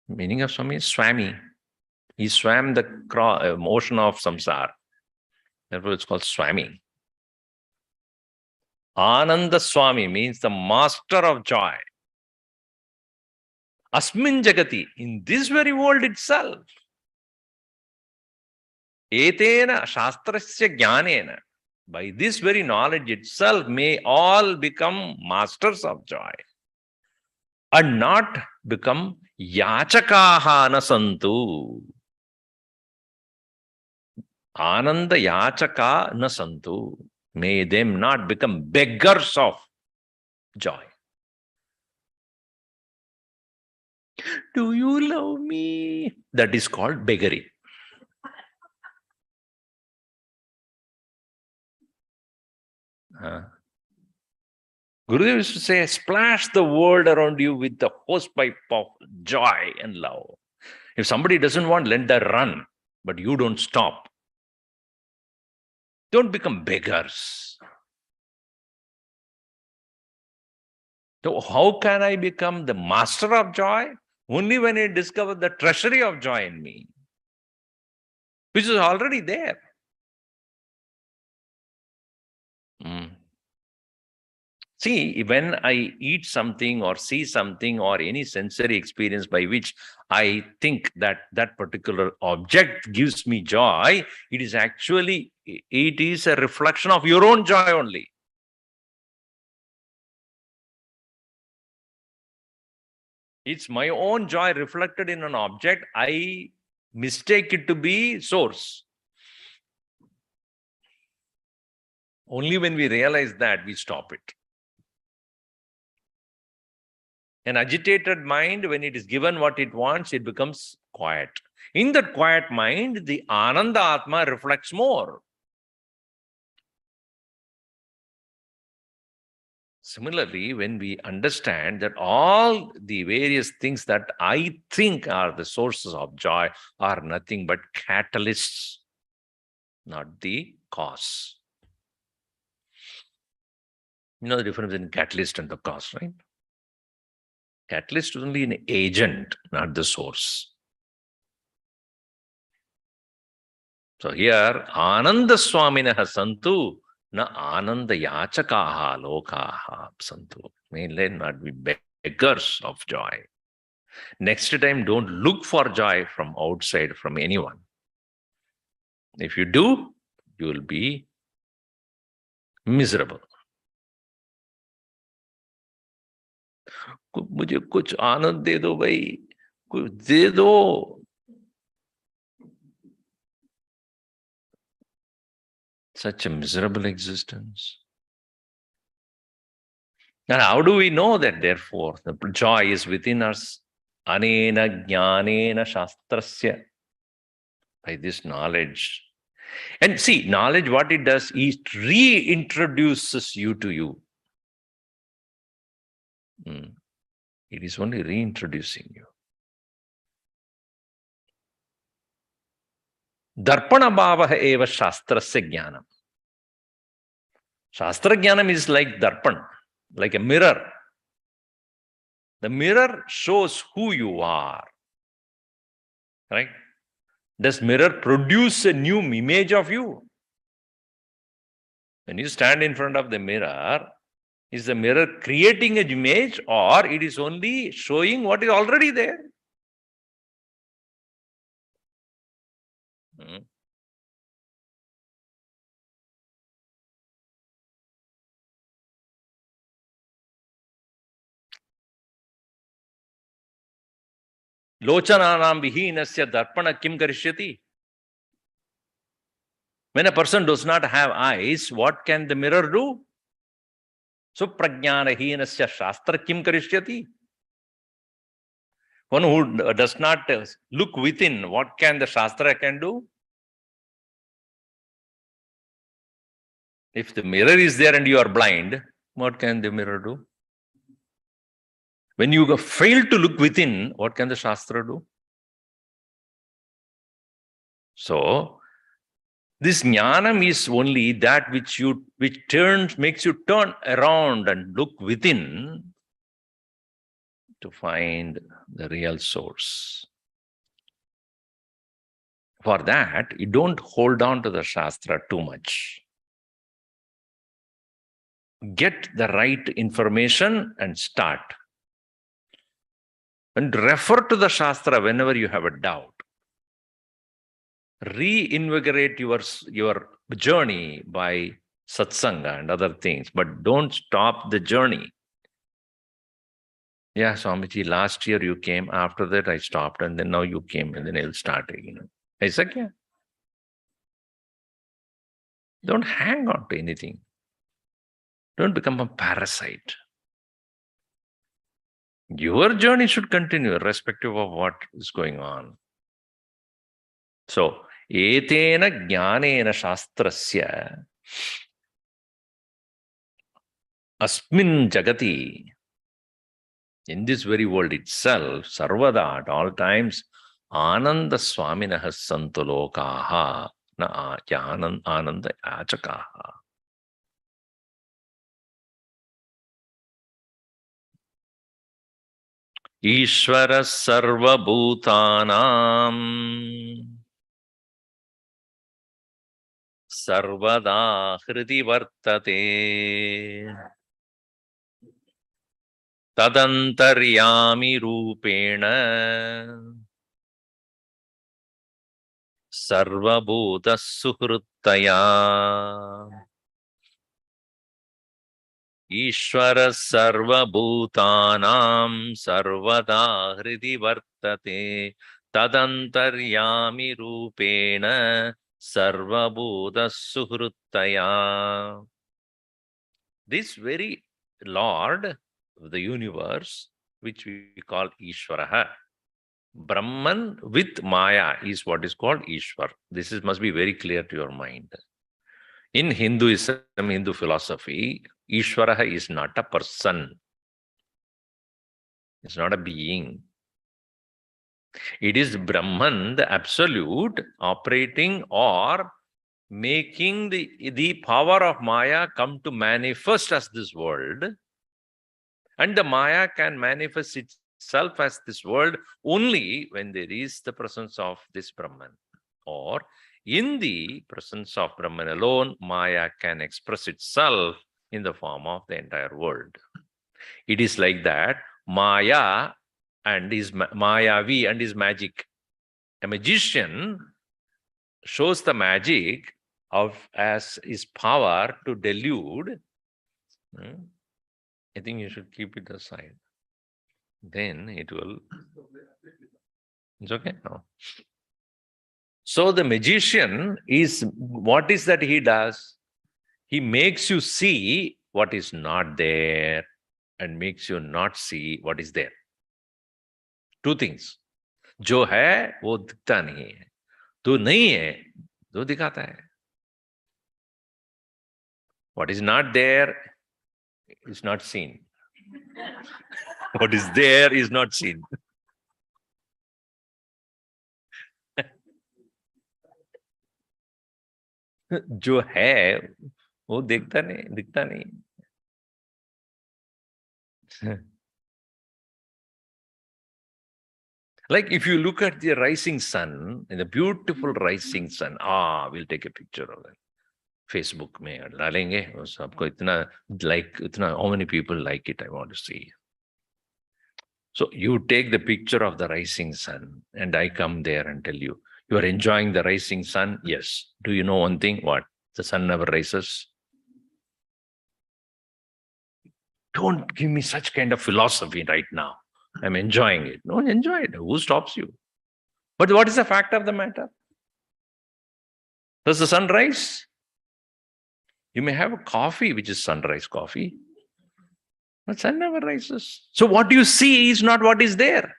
Meaning of Swami is Swami. He swam the ocean of samsara. Therefore, it's called Swami. Ananda Swami means the master of joy. Asmin Jagati, in this very world itself. Etena Shastrasya Jnanena, by this very knowledge itself, may all become masters of joy and not become Yachakaha na santu. Ananda Yachaka na santu. May them not become beggars of joy. Do you love me? That is called beggary. Gurudev used to say, splash the world around you with the hosepipe of joy and love. If somebody doesn't want, let them run, but you don't stop. Don't become beggars. So how can I become the master of joy? Only when I discover the treasury of joy in me, which is already there. See, when I eat something or see something or any sensory experience by which I think that that particular object gives me joy, it is actually, it is a reflection of your own joy only. It's my own joy reflected in an object. I mistake it to be source. Only when we realize that, we stop it. An agitated mind, when it is given what it wants, it becomes quiet. In that quiet mind, the Ananda Atma reflects more. Similarly, when we understand that all the various things that I think are the sources of joy are nothing but catalysts, not the cause. You know the difference in catalyst and the cause, right? Catalyst is only an agent, not the source. So here, Ananda Swaminaha Santu, na Ananda Yachakaha Lokaha Santu. May let not be beggars of joy. Next time, don't look for joy from outside, from anyone. If you do, you will be miserable. मुझे कुछ आनंद दे दो भाई, कुछ दे दो. Such a miserable existence. And how do we know that, therefore, the joy is within us? Anena jnanena shastrasya. By this knowledge. And see, knowledge, what it does, is it reintroduces you to you. It is only reintroducing you. Darpana bhava eva shastrasya jnanam. Shastra jnanam is like darpan, like a mirror. The mirror shows who you are. Right? Does mirror produce a new image of you? When you stand in front of the mirror, is the mirror creating an image, or it is only showing what is already there? Lochananam vihinasya darpana kim karishyati? When a person does not have eyes, what can the mirror do? So prajnana hinasya shastra kim karishyati? One who does not look within, what can the shastra can do? If the mirror is there and you are blind, what can the mirror do? When you fail to look within, what can the shastra do? So, this jnanam is only that which makes you turn around and look within to find the real source. For that, you don't hold on to the shastra too much. get the right information and start. And refer to the Shastra whenever you have a doubt. Reinvigorate your journey by satsanga and other things, but don't stop the journey. Yeah, Swamiji, last year you came, after that I stopped, and then now you came, and then I'll start again. I said, yeah. Don't hang on to anything. Don't become a parasite. Your journey should continue irrespective of what is going on. So, etena jnanena shastrasya asmin jagati, in this very world itself, sarvada, at all times, ananda swaminah santu lokaha na ananda achakaha. Ishvara sarva bhutanam sarvada hridi vartate tadantaryami rupena sarva bhuta suhruttaya. Ishvara sarva bhutanam sarvada hridi vartate tadantaryami rupena sarva bhuta suhruttaya. This very Lord of the universe, which we call Ishvaraha, Brahman with Maya is what is called Ishwar. This must be very clear to your mind. In Hinduism, Hindu philosophy, Ishvaraha is not a person. It's not a being. It is Brahman, the absolute, operating or making the power of Maya come to manifest as this world. And the Maya can manifest itself as this world only when there is the presence of this Brahman. Or in the presence of Brahman alone, Maya can express itself in the form of the entire world. It is like that, Maya and his Mayavi and his magic. A magician shows the magic of as his power to delude. I think you should keep it aside. Then it will. It's okay? No. So the magician is, what is that he does? He makes you see what is not there and makes you not see what is there. Two things. जो है वो दिखता नहीं है, जो नहीं है जो दिखाता है. What is not there is not seen. What is there is not seen. जो है वो दिखता नहीं. Like if you look at the rising sun, and the beautiful rising sun, we'll take a picture of that. Facebook में डालेंगे और सबको इतना like इतना, how many people like it, I want to see. So you take the picture of the rising sun and I come there and tell you, you are enjoying the rising sun? Yes. Do you know one thing? What? The sun never rises. Don't give me such kind of philosophy right now. I'm enjoying it. No, enjoy it. Who stops you? But what is the fact of the matter? Does the sun rise? You may have a coffee which is sunrise coffee, but sun never rises. So what you see is not what is there.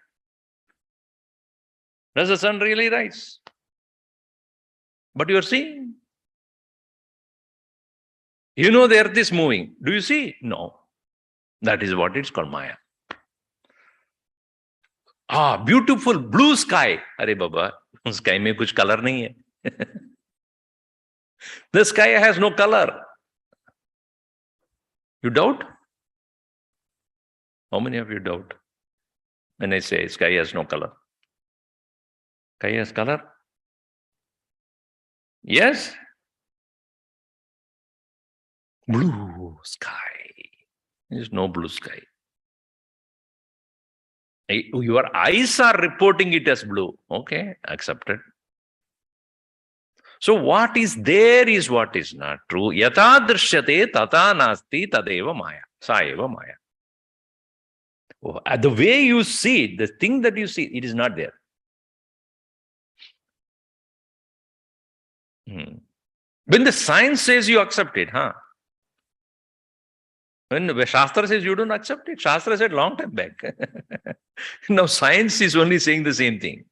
Does the sun really rise? But you are seeing. You know the earth is moving. Do you see? No. That is what it's called Maya. Beautiful blue sky. Arey Baba, sky mein kuch color nahi hai. The sky has no color. You doubt? How many of you doubt when I say sky has no color? Sky has color? Yes? Blue sky. There's no blue sky. Your eyes are reporting it as blue. Okay, accepted. So what is there is what is not true. Yata drishyate tata nasti tadeva maya. Saeva maya. The way you see it, the thing that you see, it is not there. When the science says you accept it, When the Shastra says you don't accept it, Shastra said long time back. Now science is only saying the same thing.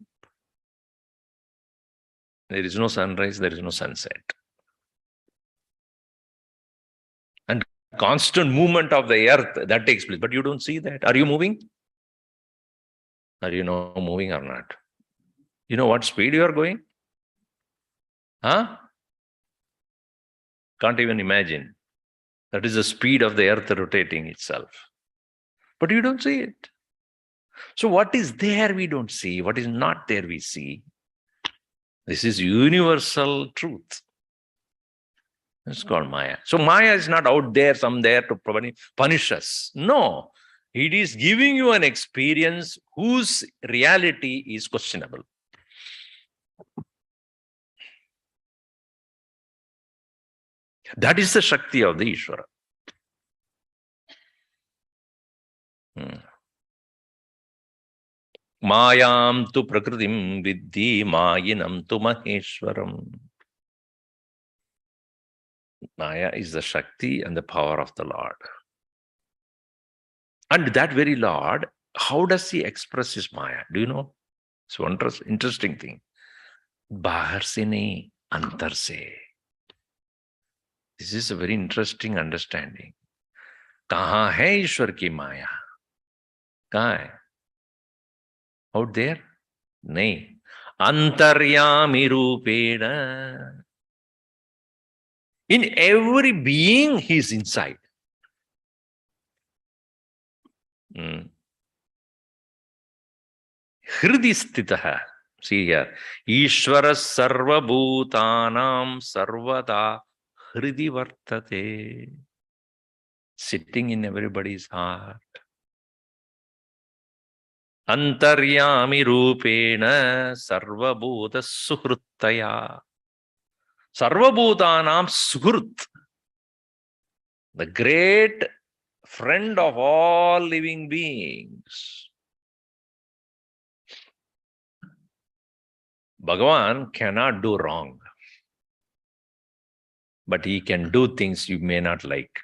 There is no sunrise, there is no sunset. And constant movement of the earth, that takes place. But you don't see that. Are you moving? Are you not moving or not? You know what speed you are going? Can't even imagine. That is the speed of the earth rotating itself. But you don't see it. So what is there we don't see. What is not there we see. This is universal truth. It's called Maya. So Maya is not out there, some there to punish us. No. It is giving you an experience whose reality is questionable. That is the Shakti of the Ishvara. Mayam tu prakritim viddhi mayinam tu maheshwaram. Maya is the Shakti and the power of the Lord. And that very Lord, how does he express his Maya? Do you know? It's one interesting thing. Bahar se nahi, antar se. This is a very interesting understanding. Kahan hai Ishwar ki Maya? Kahan hai? Out there? Nahi. Antaryami rupena. In every being, he is inside. Hridi stitaha. See here. Ishvara sarva bhutanam sarvada hridi vartate. Sitting in everybody's heart. Antaryami rupena sarva bhuta suhruttaya. Sarva bhutanam suhrut. The great friend of all living beings. Bhagavan cannot do wrong, but he can do things you may not like.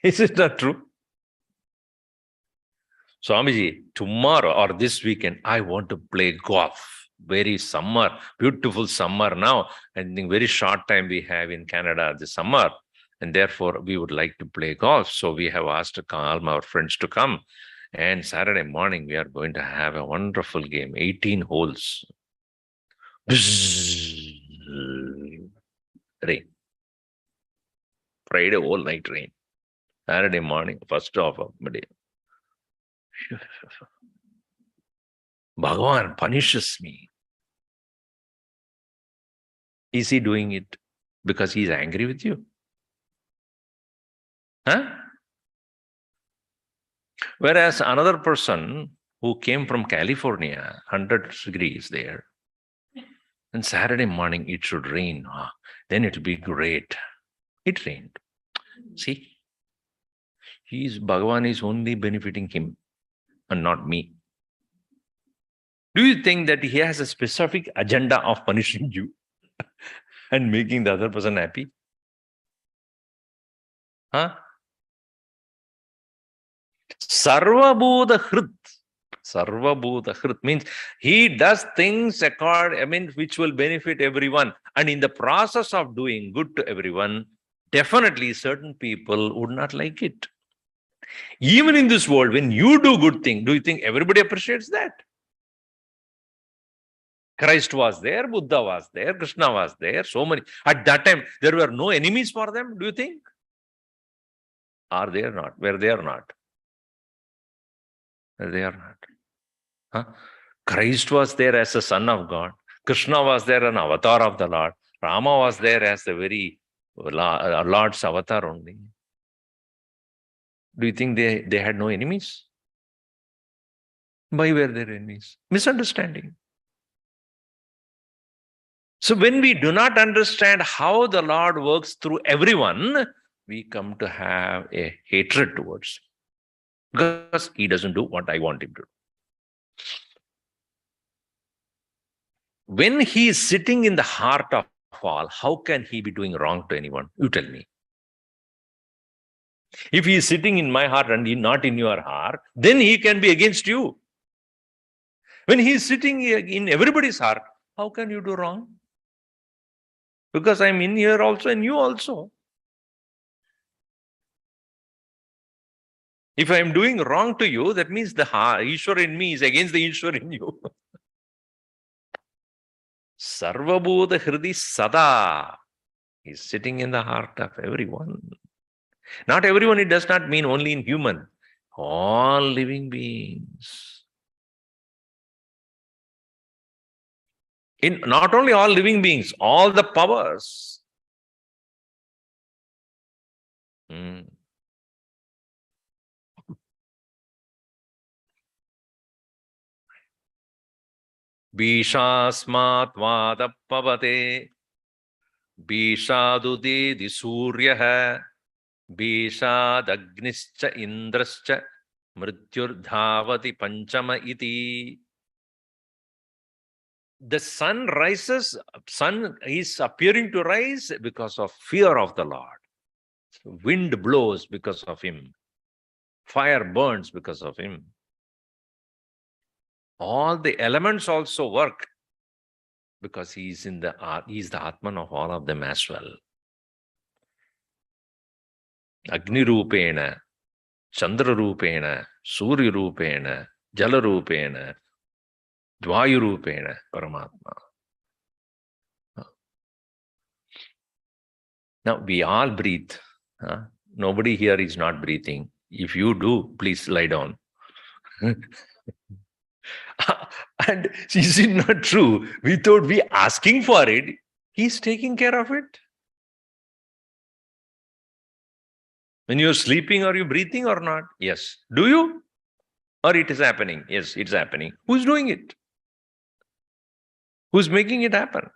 Is it not true? Swamiji, tomorrow or this weekend, I want to play golf. Very summer, beautiful summer now. And in very short time we have in Canada the summer. And therefore, we would like to play golf. So we have asked all our friends to come. And Saturday morning, we are going to have a wonderful game, 18 holes. Rain. Friday, all night rain. Saturday morning, first half of the day. Bhagavan punishes me. Is he doing it because he is angry with you? Whereas another person who came from California, 100 degrees there, and Saturday morning it should rain. Then it will be great. It rained. See? Bhagavan is only benefiting him and not me. Do you think that he has a specific agenda of punishing you and making the other person happy? Sarva bhuta hrit. Sarva bhuta hrit means he does things which will benefit everyone. And in the process of doing good to everyone, definitely certain people would not like it. Even in this world, when you do good thing, do you think everybody appreciates that? Christ was there, Buddha was there, Krishna was there, so many. At that time, there were no enemies for them, do you think? Are they or not? Were they or not? They are not. Christ was there as a son of God. Krishna was there, an avatar of the Lord. Rama was there as the very Lord's avatar only. Do you think they had no enemies? Why were there enemies? Misunderstanding. So when we do not understand how the Lord works through everyone, we come to have a hatred towards him. Because he doesn't do what I want him to do. When he is sitting in the heart of all, how can he be doing wrong to anyone? You tell me. If he is sitting in my heart and not in your heart, then he can be against you. When he is sitting in everybody's heart, how can you do wrong? Because I'm in here also and you also. If I'm doing wrong to you, that means the Ishwar in me is against the Ishwar in you. Sarvabhuta Hridi Sada is sitting in the heart of everyone. Not everyone, it does not mean only in human. All living beings. In not only all living beings, all the powers. Bishasmat vadapavate Bishadudedi suryaha Bishadagnischa indrascha Mrityurdhavati panchama iti. The sun rises, sun is appearing to rise because of fear of the Lord. Wind blows because of him. Fire burns because of him. All the elements also work because he is the Atman of all of them as well. Agni Rupena, Chandra Rupena, Surya Rupena, Jala Rupena, Dvayu Rupena, Paramatma. Now we all breathe. Nobody here is not breathing. If you do, please lie down. And is it not true? Without we asking for it, he's taking care of it. When you're sleeping, are you breathing or not? Yes. Do you? Or it is happening? Yes, it's happening. Who's doing it? Who's making it happen?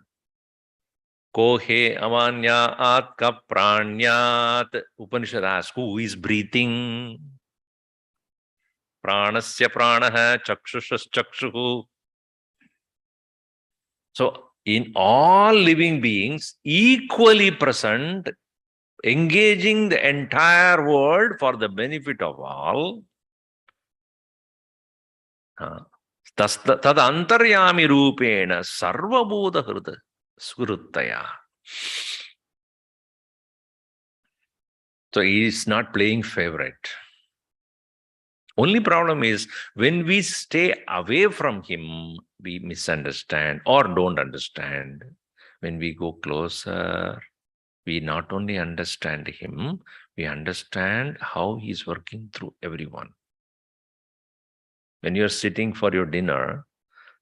Kohe amanya atka pranyat. Upanishad asks, who is breathing? Pranasya pranaha chakshushas chakshuhu. So, in all living beings, equally present, engaging the entire world for the benefit of all. Tad antaryami rupena sarvabhuta hrida svuruttaya. So he is not playing favorite. Only problem is when we stay away from him, we misunderstand or don't understand. When we go closer, we not only understand him, we understand how he is working through everyone. When you're sitting for your dinner,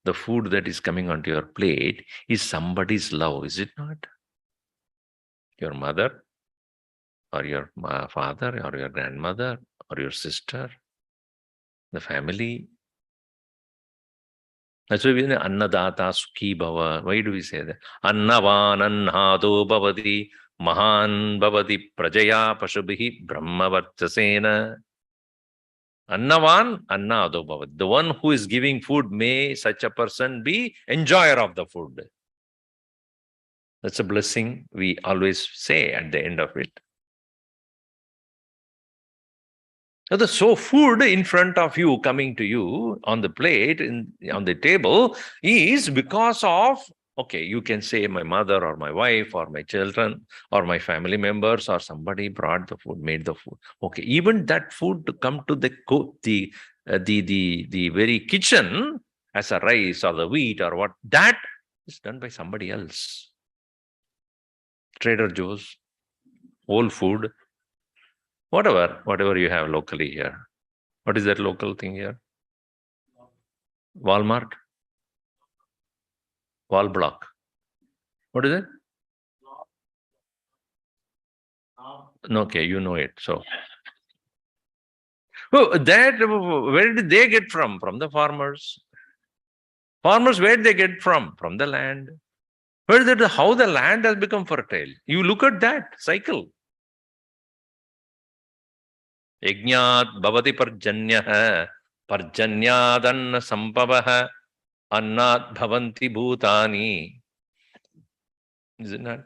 the food that is coming onto your plate is somebody's love, is it not? Your mother, or your father, or your grandmother, or your sister, the family. That's why we say Annadata Sukhi Bhava. Why do we say that? Annavan Annado Bhavati Mahan Bhavati Prajaya Pashabhihi Brahma Varchasena. Annavan Annado Bhavati. The one who is giving food, may such a person be enjoyer of the food. That's a blessing we always say at the end of it. So food in front of you, coming to you on the plate, on the table, is because of, okay, you can say my mother or my wife or my children or my family members or somebody brought the food, made the food. Okay, even that food to come to the very kitchen as a rice or the wheat or what, that is done by somebody else. Trader Joe's, Whole Food, whatever you have locally here. What is that local thing here? Walmart? Wall block. What is it? No, okay, you know it. So, oh, that where did they get from? From the farmers. Farmers, where did they get from? From the land. Where did how the land has become fertile? You look at that cycle. Yajnat bhavati parjanyah, parjanyadanna sampavah, annat bhavanti bhutani. Isn't that?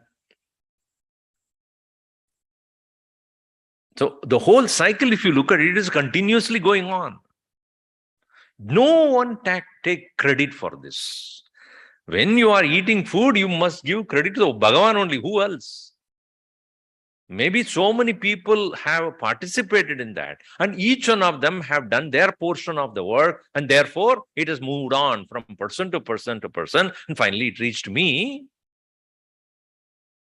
So the whole cycle, if you look at it, is continuously going on. No one take credit for this. When you are eating food, you must give credit to Bhagavan only. Who else? Maybe so many people have participated in that, and each one of them have done their portion of the work, and therefore it has moved on from person to person to person, and finally it reached me.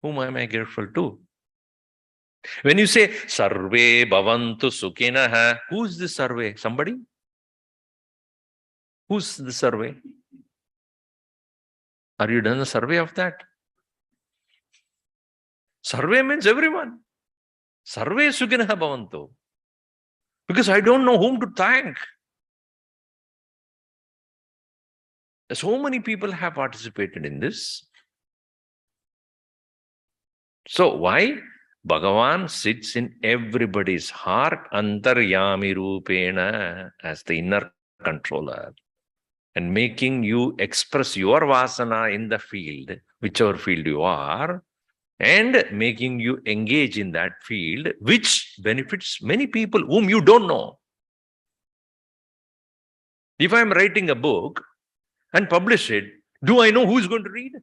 Whom am I grateful to? When you say Sarve Bhavantu Sukhinaha, who's the Sarve? Somebody? Who's the survey? Are you done a survey of that? Survey means everyone. Sarve Sukhinaha Bhavantu. Because I don't know whom to thank. So many people have participated in this. So why? Bhagavan sits in everybody's heart, antaryami rupena, as the inner controller, and making you express your vasana in the field, whichever field you are, and making you engage in that field, which benefits many people whom you don't know. If I'm writing a book and publish it, do I know who is going to read?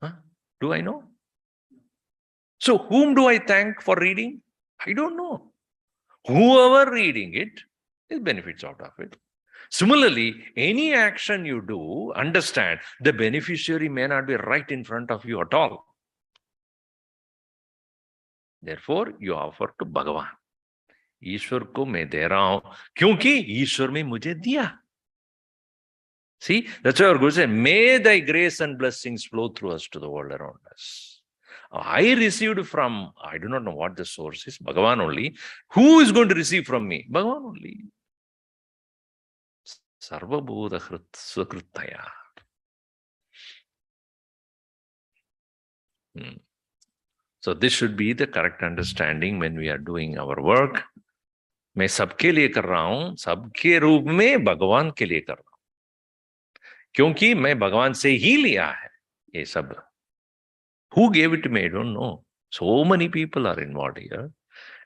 Huh? Do I know? So whom do I thank for reading? I don't know. Whoever reading it, benefits out of it. Similarly, any action you do, understand the beneficiary may not be right in front of you at all. Therefore, you offer to Bhagavan. ईश्वर को मैं दे रहा हूं क्योंकि ईश्वर में मुझे दिया. See, that's why our Guru said, may thy grace and blessings flow through us to the world around us. I received from, I do not know what the source is, Bhagavan only. Who is going to receive from me? Bhagavan only. Sarva Bhuta Sukritaya. So this should be the correct understanding when we are doing our work. मैं सबके लिए कर रहा हूं, सबके रूप में भगवान के लिए कर रहा हूं, क्योंकि मैं भगवान से ही लिया है ये सब. Who gave it to me? I don't know. So many people are involved here,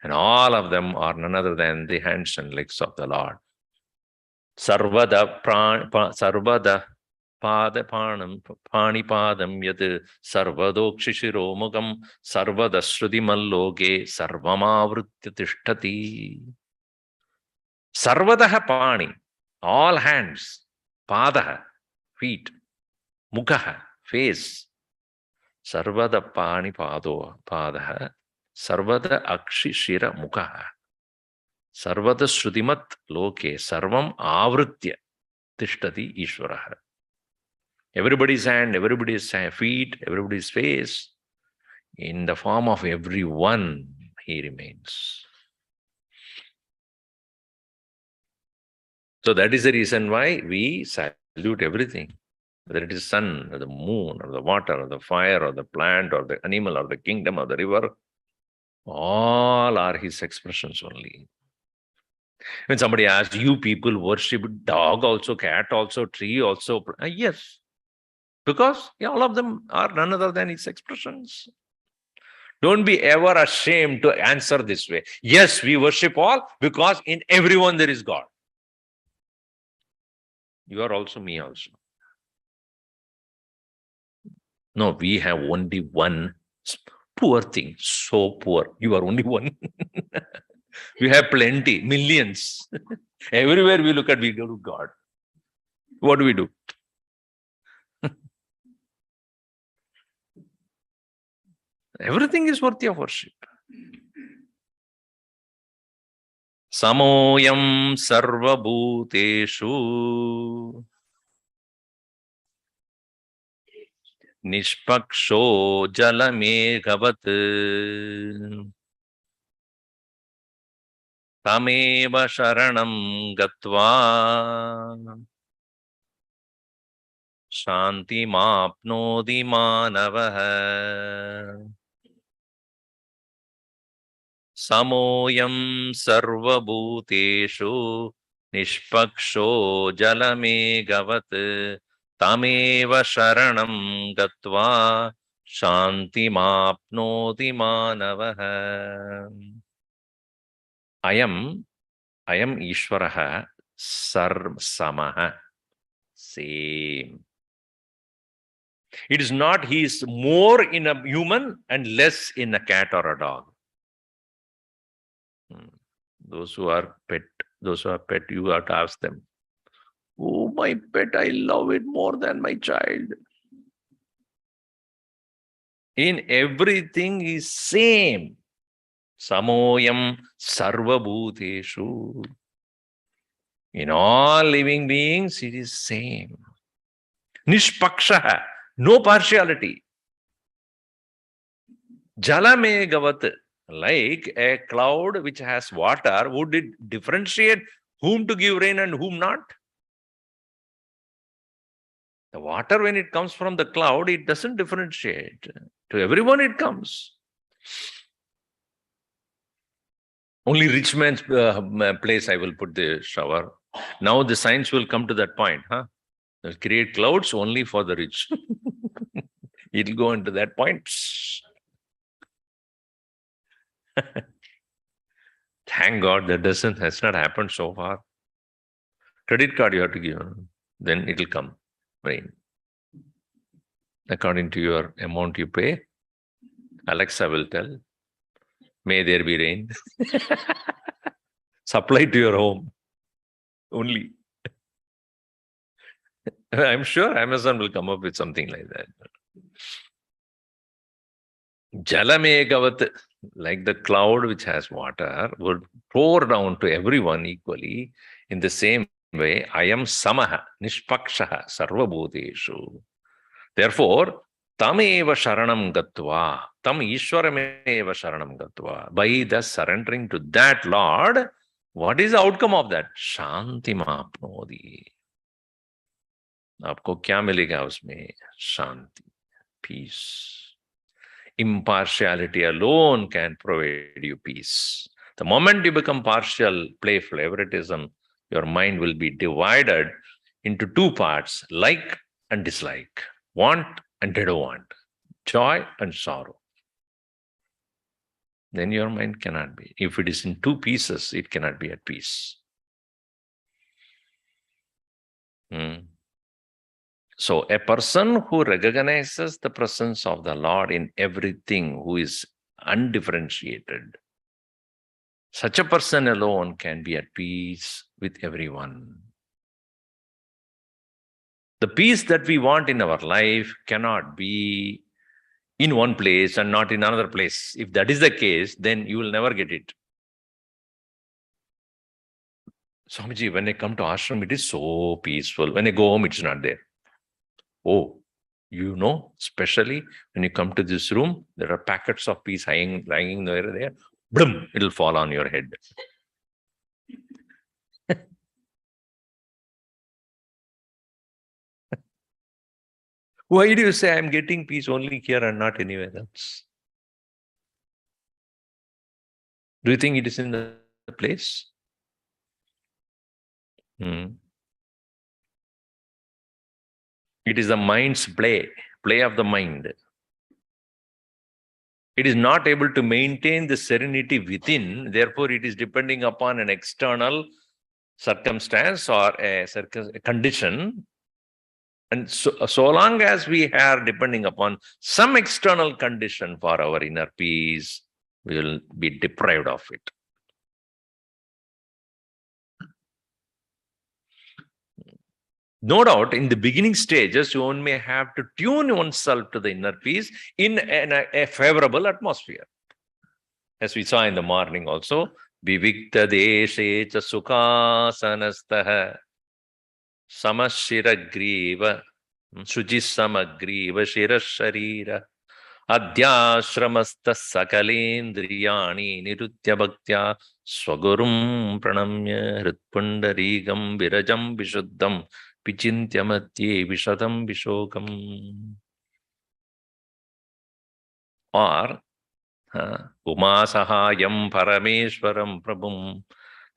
and all of them are none other than the hands and legs of the Lord. Sarvada Padapanam Panipadam Yad Sarvadokshishiro Mugam Sarvada Srudimalloge Sarvamavritya Tishtati. Sarvadaha Pani, all hands, Padaha, feet, Mukhaha, face, Sarvada Pani Pado, Padaha, Sarvada Akshishira Mukhaha, Sarvada Srudimat Loke, Sarvam Avritya Tishtati Ishwaraha. Everybody's hand, everybody's feet, everybody's face, in the form of everyone, he remains. So that is the reason why we salute everything, whether it is sun, or the moon, or the water, or the fire, or the plant, or the animal, or the kingdom, or the river. All are his expressions only. When somebody asks, you people worship dog also, cat also, tree also. Yes, because all of them are none other than his expressions. Don't be ever ashamed to answer this way. Yes, we worship all because in everyone there is God. You are also me also. No, we have only one. Poor thing, so poor. You are only one. We have plenty, millions. Everywhere we look at, we go to God. What do we do? Everything is worthy of worship. Samoyam sarva bhuteshu Nishpaksho Jalamegavat Tameva Sharanam Gatva Shanti Mapnodi Manavaha Samoyam Sarvabhuteshu Nishpaksho Jalamegavat Tameva Sharanam Gatva Shanti Mapnodi Manavaha. I am Ishwaraha Sarv Samaha. Same. It is not he is more in a human and less in a cat or a dog. Those who are pet, you have to ask them, oh, my pet, I love it more than my child. In everything is same. Samoyam sarva bhuteshu. In all living beings, it is same. Nishpakshaha, no partiality. Jalame gavat, like a cloud which has water, would it differentiate whom to give rain and whom not? The water, when it comes from the cloud, it doesn't differentiate. To everyone it comes. Only rich man's place I will put the shower. Now the science will come to that point. They'll create clouds only for the rich. It'll go into that point. Thank God that has not happened so far. Credit card you have to give. Then it'll come. Rain. According to your amount you pay, Alexa will tell, may there be rain. Supply to your home. Only. I'm sure Amazon will come up with something like that. Jalamegavat, like the cloud which has water, would pour down to everyone equally. In the same way, I am Samaha, Nishpakshaha, Sarvabhuteshu. Therefore, Tameva Sharanam Gatva, Tam Ishwarameva Sharanam Gatva. By thus surrendering to that Lord, what is the outcome of that? Shanti Mapnodi. आपको क्या मिलेगा उसमें? शांति, peace. Impartiality alone can provide you peace. The moment you become partial, play favoritism, your mind will be divided into two parts, like and dislike, want and don't want, joy and sorrow. Then your mind cannot be. If it is in two pieces, it cannot be at peace. So a person who recognizes the presence of the Lord in everything, who is undifferentiated, such a person alone can be at peace with everyone. The peace that we want in our life cannot be in one place and not in another place. If that is the case, then you will never get it. Swamiji, when I come to ashram, it is so peaceful. When I go home, it's not there. Oh, you know, especially when you come to this room, there are packets of peas lying there. Boom, it'll fall on your head. Why do you say I'm getting peace only here and not anywhere else? Do you think it is in the place? It is the mind's play of the mind. It is not able to maintain the serenity within, therefore it is depending upon an external circumstance or a condition. And so long as we are depending upon some external condition for our inner peace, we will be deprived of it. No doubt, in the beginning stages, one may have to tune oneself to the inner peace in a favorable atmosphere. As we saw in the morning also, Vivikta deshe cha sukhasanastha samashira griva Shujisamagriva shirasharira adhyashramasta sakalendriyani nirutya bhaktya swagurum pranamya hritpundarigam virajam vishuddham pichintya matye vishadam vishokam. Or Umasahayam Parameshwaram Prabhum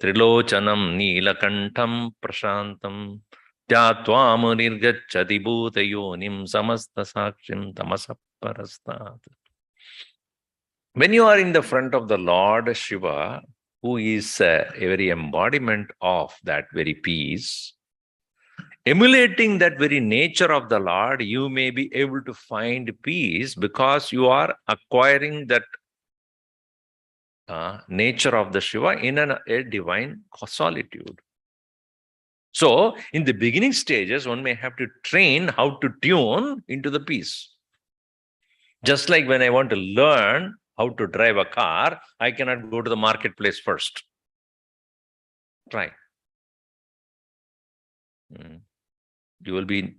Trilochanam Neelakantham Prashantam Tyatvam Nirgachati Bhutayonim Samasta Sakshim Tamasa Parastat. When you are in the front of the Lord Shiva, who is a very embodiment of that very peace, emulating that very nature of the Lord, you may be able to find peace because you are acquiring that nature of the Shiva in a divine solitude. So, in the beginning stages, one may have to train how to tune into the peace. Just like when I want to learn how to drive a car, I cannot go to the marketplace first. Try. You will be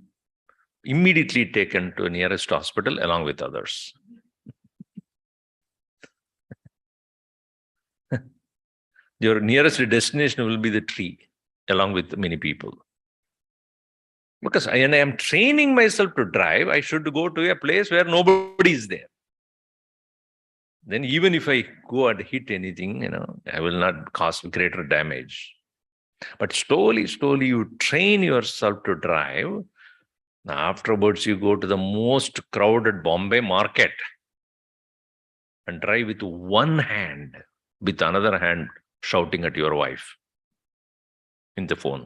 immediately taken to nearest hospital along with others. Your nearest destination will be the tree along with many people. Because I am training myself to drive, I should go to a place where nobody is there. Then even if I go and hit anything, I will not cause greater damage. But slowly, slowly you train yourself to drive. Afterwards, you go to the most crowded Bombay market and drive with one hand, with another hand shouting at your wife in the phone.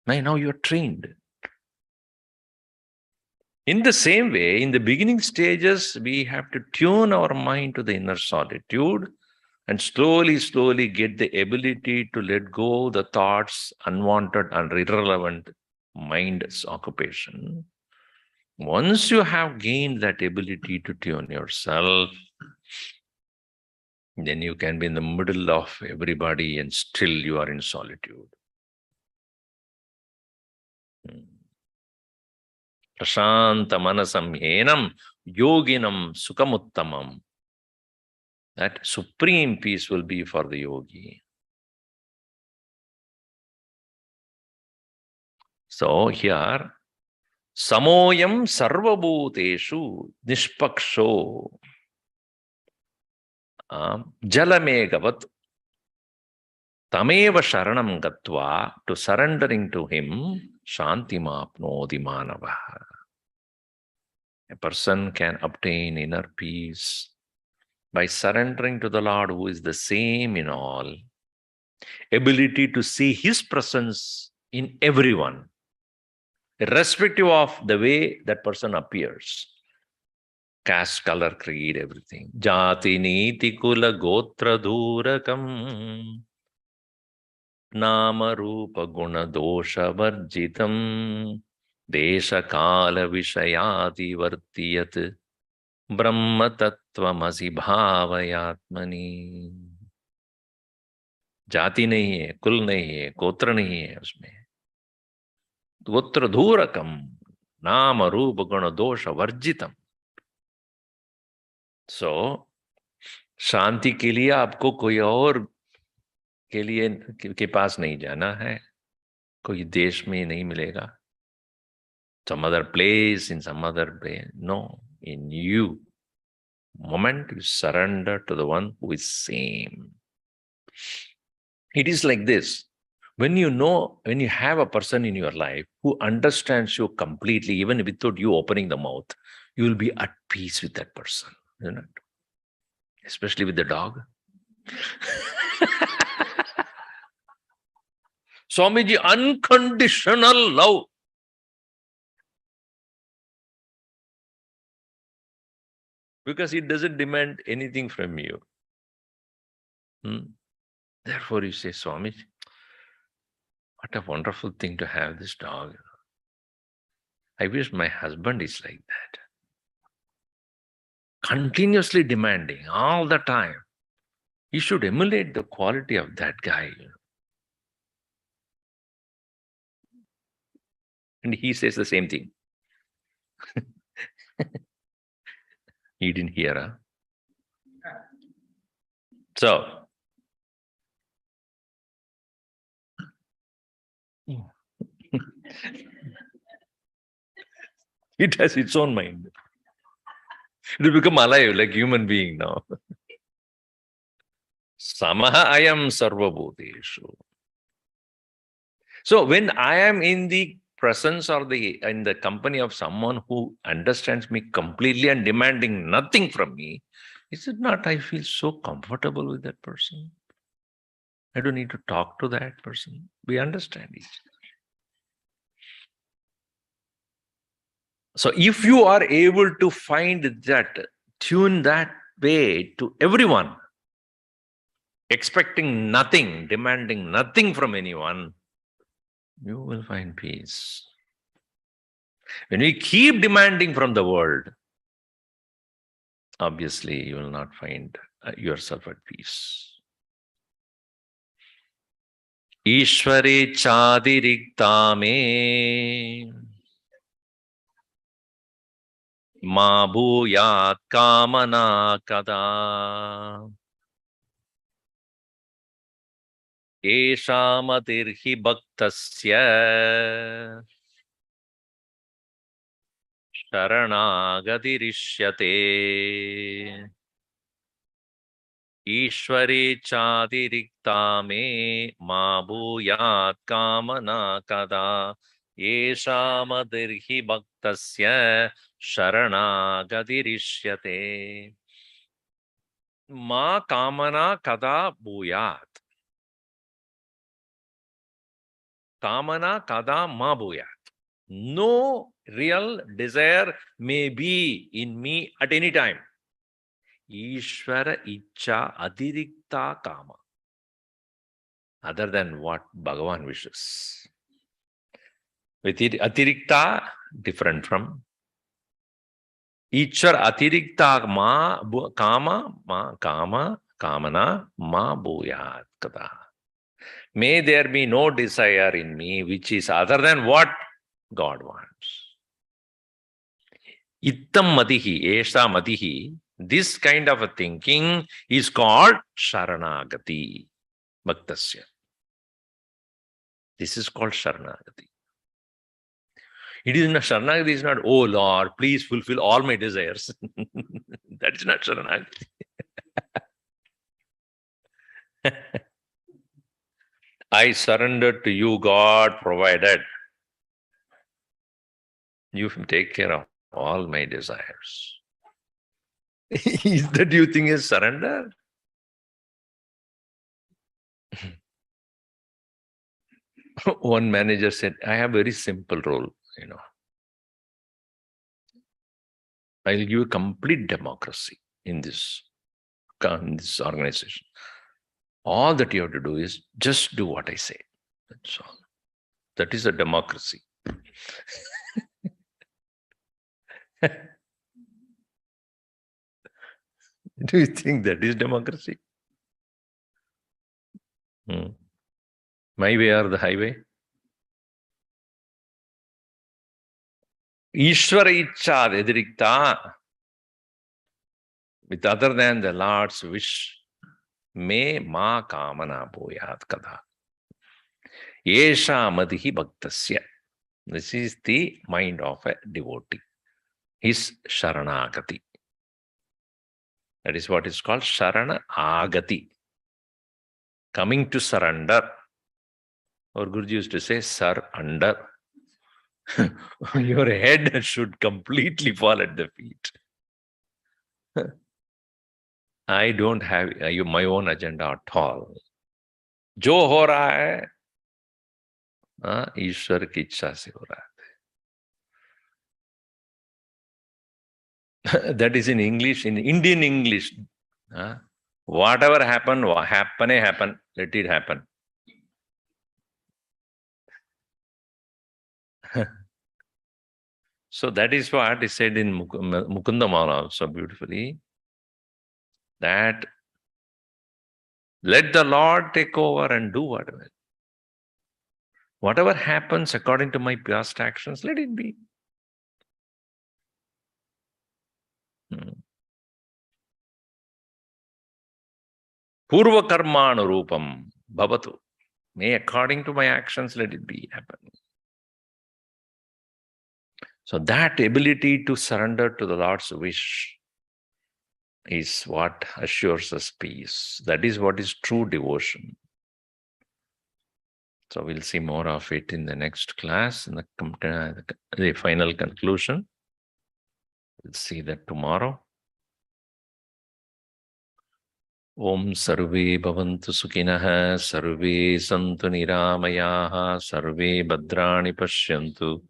Now you're trained. In the same way, in the beginning stages, we have to tune our mind to the inner solitude and slowly, slowly get the ability to let go the thoughts, unwanted and irrelevant mind's occupation. Once you have gained that ability to tune yourself, then you can be in the middle of everybody and still you are in solitude. Prashanta manasam yenam yoginam sukhamuttamam. That supreme peace will be for the yogi. So here, samoyam sarvabhuteshu nishpaksho jalamegavat tameva sharanam gatva, to surrendering to him shantimapnodi manava. A person can obtain inner peace by surrendering to the Lord who is the same in all, ability to see his presence in everyone, irrespective of the way that person appears. Caste, color, creed, everything. Jati niti kula gotra dhurakam nama rupa guna dosha varjitam desha kala vishayati vartiyat brahma tattvamasi bhavayatmani. जाति नहीं है, कुल नहीं है, गोत्र नहीं है उसमें. गोत्र धूरकम नाम रूप गुण दोष वर्जितम. सो शांति के लिए आपको कोई और के पास नहीं जाना है, कोई देश में नहीं मिलेगा, some other place, in some other way. No, in you. Moment you surrender to the one who is same. It is like this. When you have a person in your life who understands you completely, even without you opening the mouth, you will be at peace with that person, isn't it? Especially with the dog. Swamiji, unconditional love. Because it doesn't demand anything from you. Therefore, you say, Swami, what a wonderful thing to have this dog. I wish my husband is like that. Continuously demanding all the time. You should emulate the quality of that guy. And he says the same thing. He didn't hear, huh? So, it has its own mind. It will become alive like human being now. Samaha ayam sarvabhuteshu. So when I am in the presence or in the company of someone who understands me completely and demanding nothing from me, is it not I feel so comfortable with that person? I don't need to talk to that person. We understand each other. So if you are able to find that, tune that way to everyone, expecting nothing, demanding nothing from anyone, you will find peace. When we keep demanding from the world, obviously you will not find yourself at peace. Ishware chadirikta me ma bhuyat kamana kada esamatirhi bhaktasya sharanagadirishyate. Ishware chadirikta me ma bhuyat kamana kada esamadirhi bhaktasya sharanagadirishyate. Ma kamana kada bhuyat. Kamana kada ma bhuyat. No real desire may be in me at any time. Ishvara Icha Adirikta Kama. Other than what Bhagavan wishes. With it, Atirikta, different from. Ishvara Atirikta Kamana, Ma Bhuyat Kada. May there be no desire in me which is other than what God wants. Ittam Madihi, Esha Madihi. This kind of a thinking is called Sharanagati, Bhaktasya. This is called Sharanagati. It is not, Sharanagati is not, oh Lord, please fulfill all my desires. That is not Sharanagati. I surrender to you, God, provided you take care of all my desires. Is that you think is surrender? One manager said, I have a very simple role, I will give you complete democracy in this organization. All that you have to do is just do what I say. That's all. That is a democracy. Do you think that is democracy? My way or the highway? Ishvara Icha Vedirikta, with other than the Lord's wish, me ma kamana bhuyat kada. Esha madihi bhaktasya. This is the mind of a devotee. His sharanagati. That is what is called Sharana Agati. Coming to surrender. Our Guruji used to say, sir under. Your head should completely fall at the feet. I don't have my own agenda at all. Jo ho raha hai, Ishwar ki ichha se ho raha hai. That is in English, in Indian English. Whatever happen, happen, let it happen. So that is what is said in Mukunda Mala so beautifully, that let the Lord take over and do whatever. Whatever happens according to my past actions, let it be. Purva karma anurupam bhavatu. May according to my actions, let it be happening. So that ability to surrender to the Lord's wish is what assures us peace. That is what is true devotion. So we'll see more of it in the next class, in the final conclusion. We'll see that tomorrow. Om sarve bhavantu sukhinah, sarve santu niramayaha, sarve bhadrani pashyantu,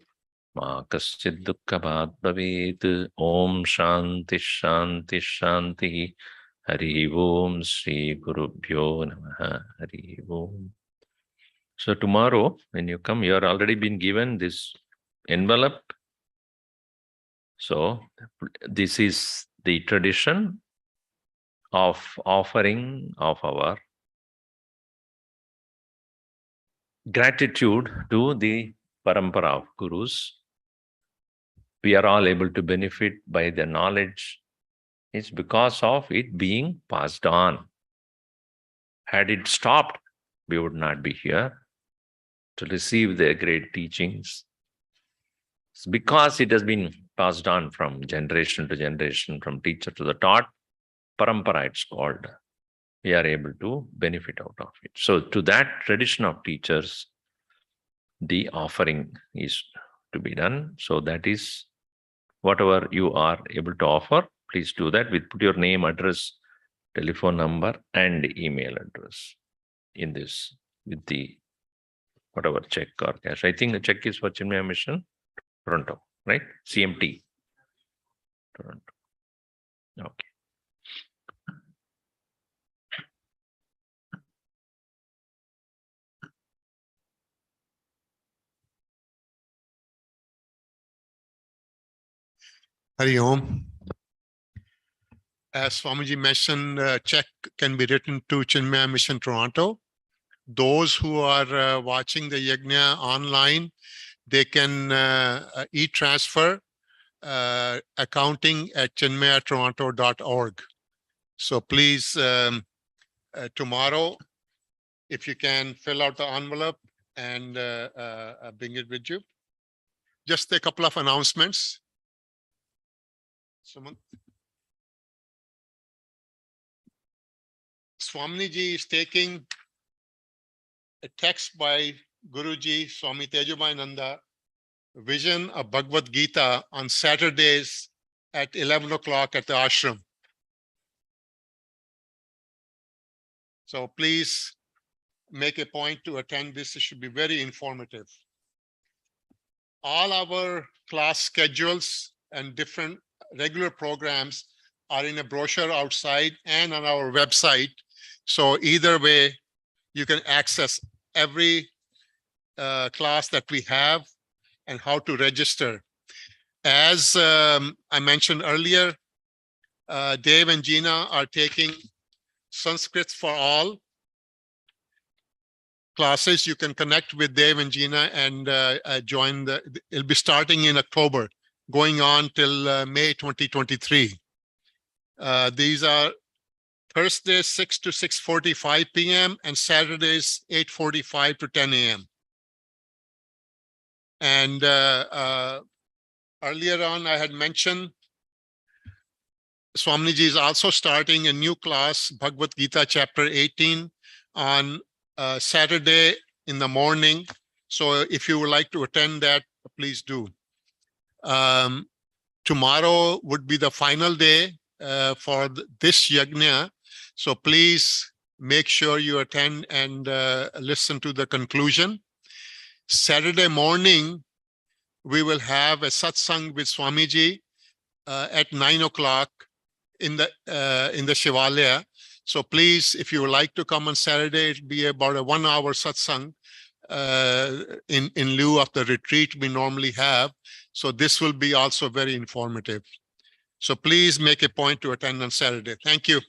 ma kaschid dukkhabhat bhavet. Om shanti shanti shanti. Hari Om Shri Gurubhyo Namaha. Hari Om. So tomorrow, when you come, you are already been given this envelope. So this is the tradition of offering of our gratitude to the parampara of gurus. We are all able to benefit by the knowledge. It's because of it being passed on. Had it stopped, we would not be here to receive their great teachings. It's because it has been passed on from generation to generation, from teacher to the taught, parampara it's called. We are able to benefit out of it. So to that tradition of teachers, the offering is to be done. So that is whatever you are able to offer, please do that. Put your name, address, telephone number, and email address in this with the whatever check or cash. I think the check is for Chinmaya Mission, Toronto, right? CMT, Toronto. Okay. Hari Om. As Swamiji mentioned, check can be written to Chinmaya Mission Toronto. Those who are watching the Yajna online, they can e-transfer accounting at chinmayatoronto.org. So please, tomorrow, if you can fill out the envelope and bring it with you. Just a couple of announcements. Swamiji is taking a text by Guruji Swami Tejabayananda, Vision of Bhagavad Gita, on Saturdays at 11 o'clock at the ashram. So please make a point to attend this. It should be very informative. All our class schedules and different regular programs are in a brochure outside and on our website. So either way, you can access every class that we have and how to register. As I mentioned earlier, Dave and Gina are taking Sanskrit for All classes. You can connect with Dave and Gina and join it'll be starting in October, going on till May 2023. These are Thursdays 6 to 6:45 p.m. and Saturdays 8:45 to 10 a.m. And earlier on, I had mentioned Swamiji is also starting a new class, Bhagavad Gita chapter 18, on Saturday in the morning. So if you would like to attend that, please do. Tomorrow would be the final day for this yajna. So please make sure you attend and listen to the conclusion. Saturday morning, we will have a satsang with Swamiji at 9 o'clock in the Shivalaya. So please, if you would like to come on Saturday, it'll be about a 1 hour satsang in lieu of the retreat we normally have. So this will be also very informative. So please make a point to attend on Saturday. Thank you.